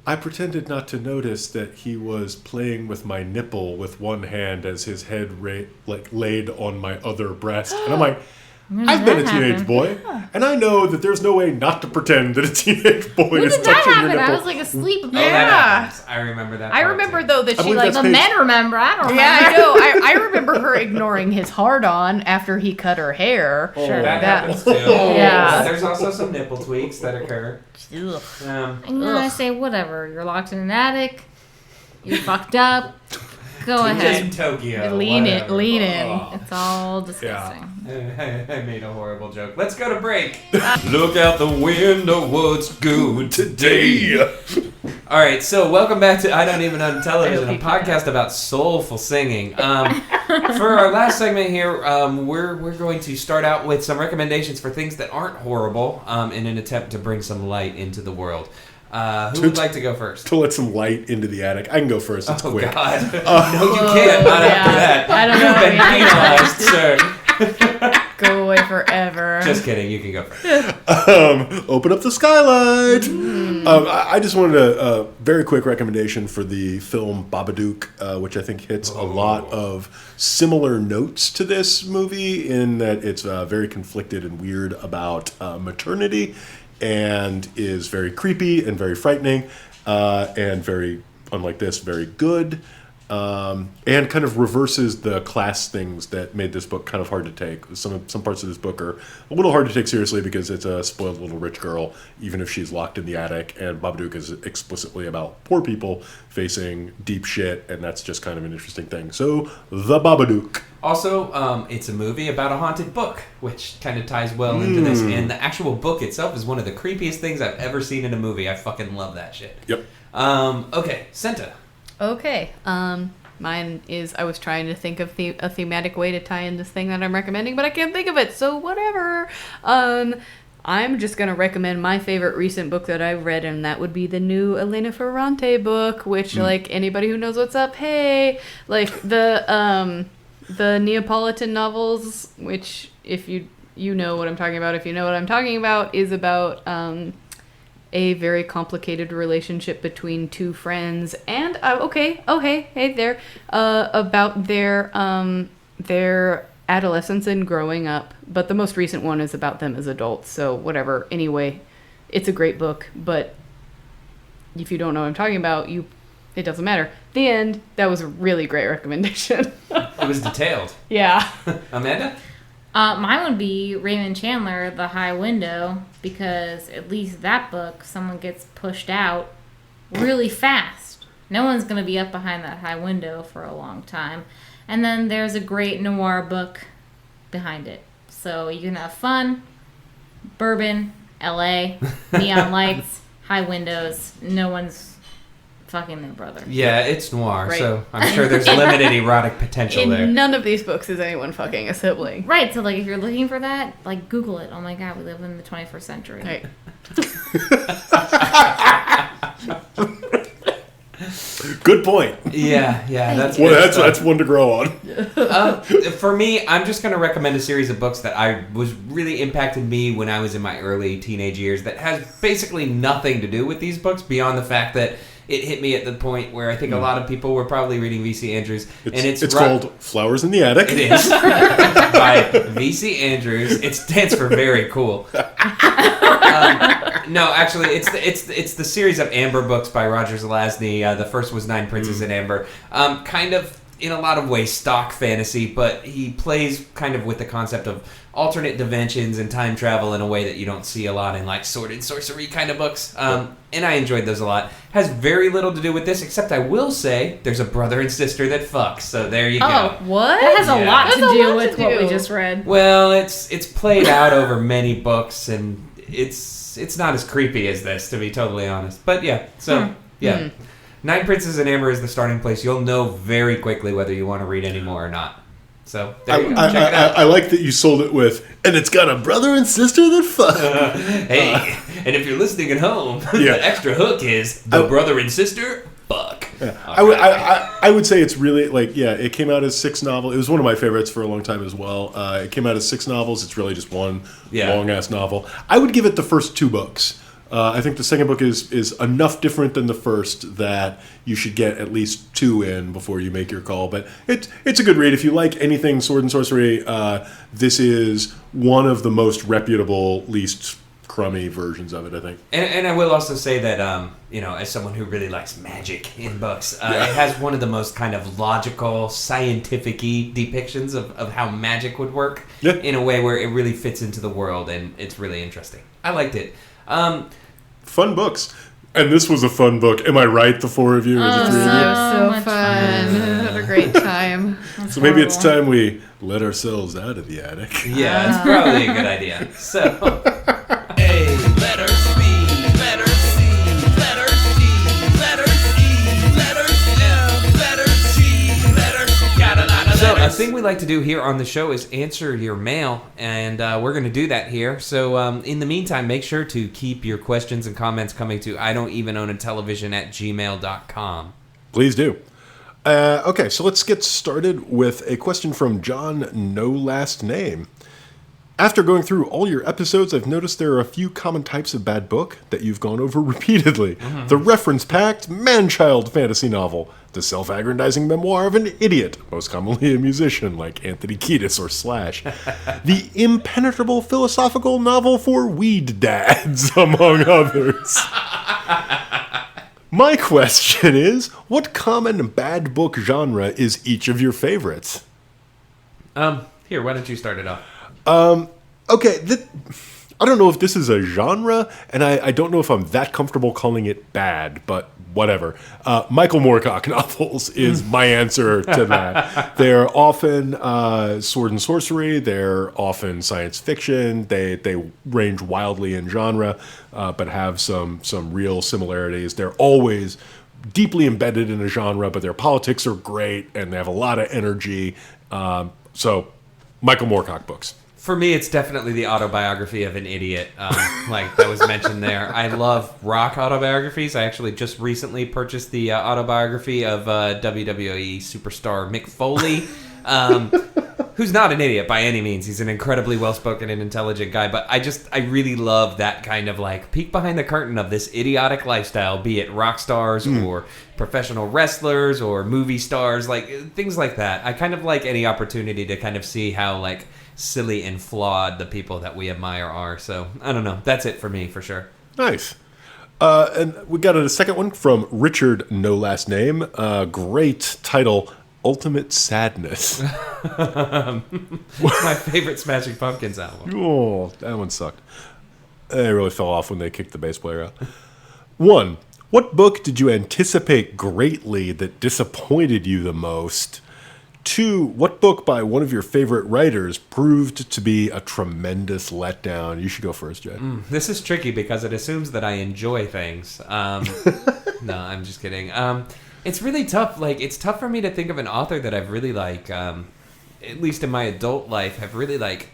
Speaker 4: I pretended not to notice that he was playing with my nipple with one hand as his head laid on my other breast. And I'm like, I've been a
Speaker 5: that
Speaker 4: teenage
Speaker 5: happen?
Speaker 4: boy, and I know that there's no way not to pretend that a teenage boy
Speaker 5: When
Speaker 4: is
Speaker 5: did that
Speaker 4: touching your
Speaker 5: happen?
Speaker 4: nipple.
Speaker 5: I was like asleep.
Speaker 2: Oh,
Speaker 1: Yeah.
Speaker 2: that happens. I remember that.
Speaker 1: I
Speaker 2: part,
Speaker 1: remember,
Speaker 2: too.
Speaker 1: though, that
Speaker 4: I
Speaker 1: she,
Speaker 4: believe
Speaker 1: like...
Speaker 4: that's
Speaker 5: The
Speaker 4: page-
Speaker 5: men remember. I don't remember.
Speaker 1: Yeah, I know. I remember her ignoring his hard-on after he cut her hair.
Speaker 5: Sure.
Speaker 2: That
Speaker 1: That-
Speaker 2: happens too.
Speaker 1: Yeah.
Speaker 2: There's also some nipple tweaks that occur.
Speaker 1: Ugh.
Speaker 5: And then I say, whatever. You're locked in an attic. You're fucked up. Go ahead.
Speaker 2: Tokyo.
Speaker 5: Lean
Speaker 2: whatever.
Speaker 5: in.
Speaker 2: Oh.
Speaker 5: It's all disgusting.
Speaker 2: I made a horrible joke. Let's go to break. Look out the window, what's good today? All right, so welcome back to I Don't Even Own Television, a podcast about soulful singing. For our last segment here, we're going to start out with some recommendations for things that aren't horrible in an attempt to bring some light into the world. Who would like to go first?
Speaker 4: To let some light into the attic. I can go first. It's quick.
Speaker 2: God. No, you can't. Not after that.
Speaker 5: I don't know.
Speaker 2: You've been penalized, sir.
Speaker 1: Go away forever.
Speaker 2: Just kidding. You can go first.
Speaker 4: Open up the skylight. I just wanted a very quick recommendation for the film Babadook, which I think hits a lot of similar notes to this movie in that it's very conflicted and weird about maternity and is very creepy and very frightening and very, unlike this, very good. And kind of reverses the class things that made this book kind of hard to take. Some parts of this book are a little hard to take seriously because it's a spoiled little rich girl, even if she's locked in the attic. And Babadook is explicitly about poor people facing deep shit, and that's just kind of an interesting thing. So, The Babadook.
Speaker 2: Also, it's a movie about a haunted book, which kind of ties well into this. And the actual book itself is one of the creepiest things I've ever seen in a movie. I fucking love that shit.
Speaker 4: Yep.
Speaker 2: Okay, Centa.
Speaker 1: Okay. Mine is, I was trying to think of a thematic way to tie in this thing that I'm recommending, but I can't think of it, so whatever. I'm just going to recommend my favorite recent book that I've read, and that would be the new Elena Ferrante book, which, like, anybody who knows what's up, hey, like, the Neapolitan novels, which, if you know what I'm talking about, if you know what I'm talking about, is about, a very complicated relationship between two friends and about their adolescence and growing up, but the most recent one is about them as adults, so whatever. Anyway, it's a great book, but if you don't know what I'm talking about, it doesn't matter. The end. That was a really great recommendation.
Speaker 2: It was detailed.
Speaker 1: Yeah.
Speaker 2: Amanda?
Speaker 5: Mine would be Raymond Chandler, The High Window, because at least that book, someone gets pushed out really fast. No one's going to be up behind that high window for a long time. And then there's a great noir book behind it. So you can have fun, bourbon, LA, neon lights, high windows. No one's fucking their brother.
Speaker 2: Yeah, it's noir,
Speaker 1: Right.
Speaker 2: so I'm sure there's limited erotic potential there.
Speaker 1: In none of these books is anyone fucking a sibling.
Speaker 5: Right, so like if you're looking for that, like Google it. Oh my god, we live in the 21st century.
Speaker 1: Right.
Speaker 4: Good point.
Speaker 2: Yeah, that's
Speaker 4: Well,
Speaker 2: good stuff.
Speaker 4: that's one to grow on.
Speaker 2: For me, I'm just going to recommend a series of books that I was really impacted me when I was in my early teenage years that has basically nothing to do with these books beyond the fact that it hit me at the point where I think a lot of people were probably reading V.C. Andrews.
Speaker 4: It's called Flowers in the Attic.
Speaker 2: It is. By V.C. Andrews. It stands for very cool. No, actually, it's the series of Amber books by Roger Zelazny. The first was Nine Princes in Amber. Kind of, in a lot of ways, stock fantasy, but he plays kind of with the concept of alternate dimensions and time travel in a way that you don't see a lot in, like, sword and sorcery kind of books. And I enjoyed those a lot. Has very little to do with this, except I will say there's a brother and sister that fuck, so there you go.
Speaker 5: Oh,
Speaker 1: What?
Speaker 5: that has a
Speaker 2: Yeah.
Speaker 5: lot to
Speaker 1: That's a
Speaker 5: do
Speaker 1: lot
Speaker 5: with
Speaker 1: to
Speaker 5: what we
Speaker 1: do.
Speaker 5: just read.
Speaker 2: Well, it's played out over many books, and it's not as creepy as this, to be totally honest. But yeah, so yeah. Nine Princes in Amber is the starting place. You'll know very quickly whether you want to read any more or not. So there you go. Check it out.
Speaker 4: I like that you sold it with, and it's got a brother and sister that fuck.
Speaker 2: Hey, and if you're listening at home, the extra hook is the brother and sister fuck.
Speaker 4: I would say it's really, like, it came out as 6 novels. It was one of my favorites for a long time as well. It came out as 6 novels. It's really just one long-ass novel. I would give it the first 2 books. I think the second book is enough different than the first that you should get at least 2 in before you make your call. But it's a good read. If you like anything sword and sorcery, this is one of the most reputable, least crummy versions of it, I think.
Speaker 2: And I will also say that, as someone who really likes magic in books, it has one of the most kind of logical, scientific-y depictions of how magic would work in a way where it really fits into the world, and it's really interesting. I liked it.
Speaker 4: Fun books. And this was a fun book. Am I right, the 4 of you? Or the 3 of you?
Speaker 1: So
Speaker 5: much
Speaker 1: fun. great time.
Speaker 4: So maybe it's time we let ourselves out of the attic.
Speaker 2: Yeah, it's probably a good idea. So,
Speaker 3: A, letter B, letter C, letter D, letter E, letter F, letter G, letter. Got a lot of
Speaker 2: so a
Speaker 3: letters.
Speaker 2: thing we like to do here on the show is answer your mail, and we're going to do that here. So in the meantime, make sure to keep your questions and comments coming to I don't even own a television at gmail.com.
Speaker 4: Please do. Okay, so let's get started with a question from John No Last Name. After going through all your episodes, I've noticed there are a few common types of bad book that you've gone over repeatedly. The reference-packed man-child fantasy novel, the self-aggrandizing memoir of an idiot, most commonly a musician like Anthony Kiedis or Slash, the impenetrable philosophical novel for weed dads, among others. My question is, what common bad book genre is each of your favorites?
Speaker 2: Here, why don't you start it off?
Speaker 4: Okay, I don't know if this is a genre, and I don't know if I'm that comfortable calling it bad, but whatever. Michael Moorcock novels is my answer to that. They're often sword and sorcery. They're often science fiction. They range wildly in genre, but have some real similarities. They're always deeply embedded in a genre, but their politics are great, and they have a lot of energy. So, Michael Moorcock books.
Speaker 2: For me, it's definitely the autobiography of an idiot, like that was mentioned there. I love rock autobiographies. I actually just recently purchased the autobiography of WWE superstar Mick Foley, who's not an idiot by any means. He's an incredibly well-spoken and intelligent guy, but I really love that kind of like peek behind the curtain of this idiotic lifestyle, be it rock stars or professional wrestlers or movie stars, like things like that. I kind of like any opportunity to kind of see how like silly and flawed the people that we admire are. So I don't know. That's it for me for sure.
Speaker 4: Nice. And we got a second one from Richard No Last Name. Great title, Ultimate Sadness.
Speaker 2: It's my favorite Smashing Pumpkins album.
Speaker 4: Oh, that one sucked. It really fell off when they kicked the bass player out. 1. What book did you anticipate greatly that disappointed you the most? 2. What book by one of your favorite writers proved to be a tremendous letdown? You should go first, Jed.
Speaker 2: This is tricky because it assumes that I enjoy things. No, I'm just kidding. It's really tough. Like, it's tough for me to think of an author that I've really like, at least in my adult life, have really like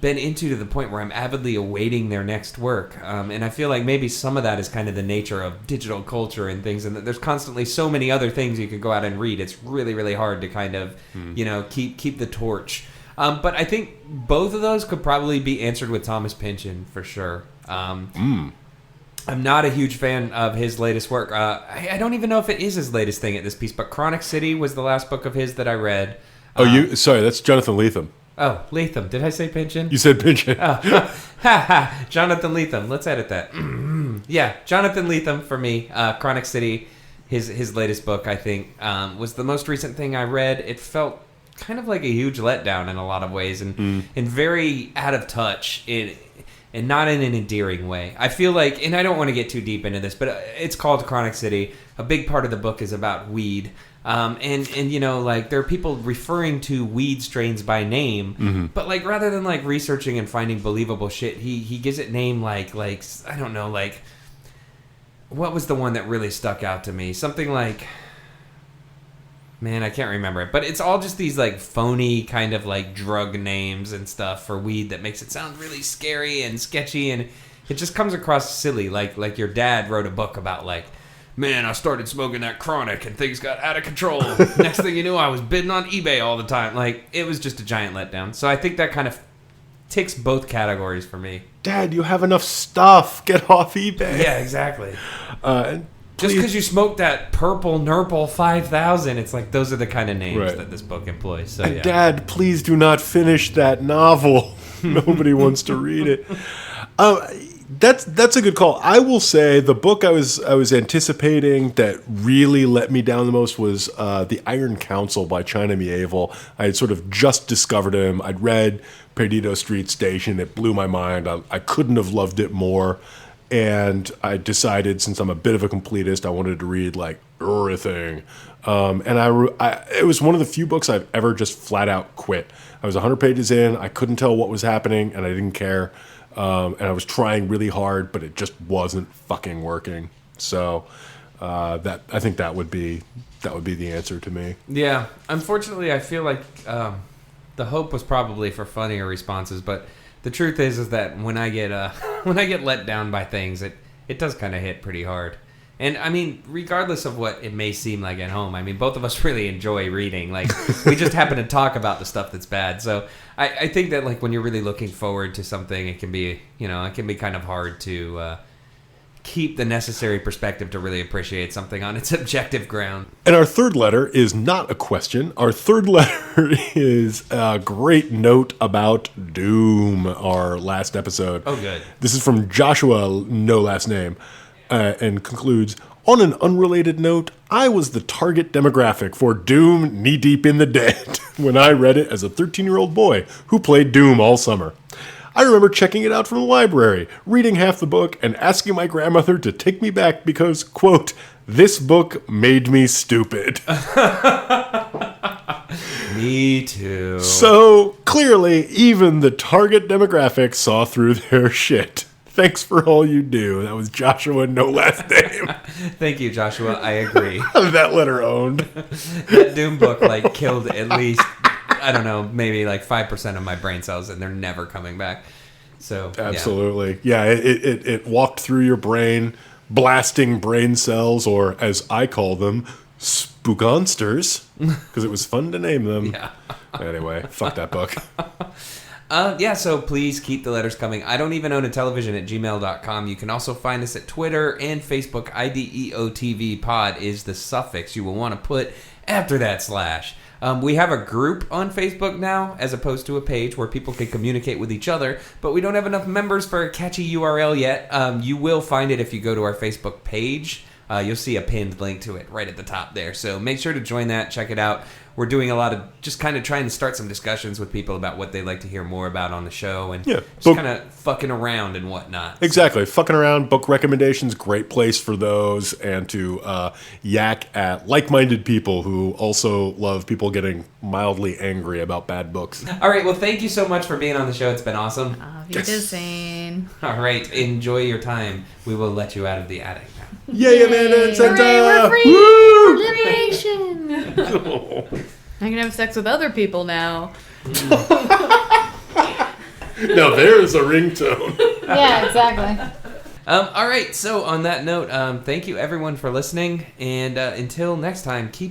Speaker 2: been into to the point where I'm avidly awaiting their next work. And I feel like maybe some of that is kind of the nature of digital culture and things, and that there's constantly so many other things you could go out and read. It's really, really hard to kind of, keep the torch. But I think both of those could probably be answered with Thomas Pynchon for sure. I'm not a huge fan of his latest work. I don't even know if it is his latest thing at this piece, but Chronic City was the last book of his that I read.
Speaker 4: Sorry, that's Jonathan Lethem.
Speaker 2: Oh, Lethem. Did I say Pynchon?
Speaker 4: You said Pynchon.
Speaker 2: Jonathan Lethem. Let's edit that. Yeah, Jonathan Lethem for me. Chronic City, his latest book, I think, was the most recent thing I read. It felt kind of like a huge letdown in a lot of ways, and very out of touch, and not in an endearing way. I feel like, and I don't want to get too deep into this, but it's called Chronic City. A big part of the book is about weed. And like there are people referring to weed strains by name, but like rather than like researching and finding believable shit, he gives it name like I don't know, like what was the one that really stuck out to me? Something like, man, I can't remember it, but it's all just these like phony kind of like drug names and stuff for weed that makes it sound really scary and sketchy, and it just comes across silly. Like your dad wrote a book about like, man, I started smoking that chronic and things got out of control. Next thing you knew, I was bidding on eBay all the time. Like, it was just a giant letdown. So I think that kind of ticks both categories for me.
Speaker 4: Dad, you have enough stuff. Get off eBay.
Speaker 2: Yeah, exactly.
Speaker 4: And
Speaker 2: just because you smoked that purple Nurple 5000, it's like those are the kind of names that this book employs. So, yeah.
Speaker 4: Dad, please do not finish that novel. Nobody wants to read it. That's a good call. I will say the book I was anticipating that really let me down the most was The Iron Council by China Mieville. I had sort of just discovered him. I'd read Perdido Street Station. It blew my mind. I couldn't have loved it more. And I decided, since I'm a bit of a completist, I wanted to read like everything. And it was one of the few books I've ever just flat out quit. I was 100 pages in, I couldn't tell what was happening, and I didn't care. And I was trying really hard, but it just wasn't fucking working. So I think that would be the answer to me.
Speaker 2: Yeah, unfortunately, I feel like the hope was probably for funnier responses, but the truth is that when I get let down by things, it does kind of hit pretty hard. And I mean, regardless of what it may seem like at home, I mean, both of us really enjoy reading. Like, we just happen to talk about the stuff that's bad. So I think that like when you're really looking forward to something, it can be kind of hard to keep the necessary perspective to really appreciate something on its objective ground.
Speaker 4: And our third letter is not a question. Our third letter is a great note about Doom, our last episode.
Speaker 2: Oh, good.
Speaker 4: This is from Joshua, no last name, and concludes, on an unrelated note, I was the target demographic for Doom Knee-Deep in the Dead when I read it as a 13-year-old boy who played Doom all summer. I remember checking it out from the library, reading half the book, and asking my grandmother to take me back because, quote, this book made me stupid.
Speaker 2: Me too.
Speaker 4: So, clearly, even the target demographic saw through their shit. Thanks for all you do. That was Joshua, no last name.
Speaker 2: Thank you, Joshua. I agree.
Speaker 4: That letter owned.
Speaker 2: That Doom book, like, killed at least, I don't know, maybe like 5% of my brain cells, and they're never coming back. So
Speaker 4: absolutely, yeah. It walked through your brain, blasting brain cells, or as I call them, spookonsters, because it was fun to name them.
Speaker 2: Yeah.
Speaker 4: Anyway, fuck that book.
Speaker 2: So please keep the letters coming. I don't even own a television at gmail.com. You can also find us at Twitter and Facebook. IDEOTV pod is the suffix you will want to put after that slash. We have a group on Facebook now, as opposed to a page where people can communicate with each other, but we don't have enough members for a catchy URL yet. You will find it if you go to our Facebook page. You'll see a pinned link to it right at the top there. So make sure to join that, check it out. We're doing a lot of just kind of trying to start some discussions with people about what they'd like to hear more about on the show, and just kind of fucking around and whatnot.
Speaker 4: Exactly. Fucking around, book recommendations, great place for those, and to yak at like-minded people who also love people getting mildly angry about bad books.
Speaker 2: All right, well, thank you so much for being on the show. It's been awesome.
Speaker 1: Auf Wiedersehen.
Speaker 2: All right, enjoy your time. We will let you out of the attic now.
Speaker 4: Yay, Amanda and Centa!
Speaker 5: Hooray, we're free!
Speaker 4: Woo!
Speaker 5: Liberation!
Speaker 1: I can have sex with other people now.
Speaker 4: Now there's a ringtone.
Speaker 5: Yeah, exactly.
Speaker 2: All right, so on that note, thank you everyone for listening, and until next time, keep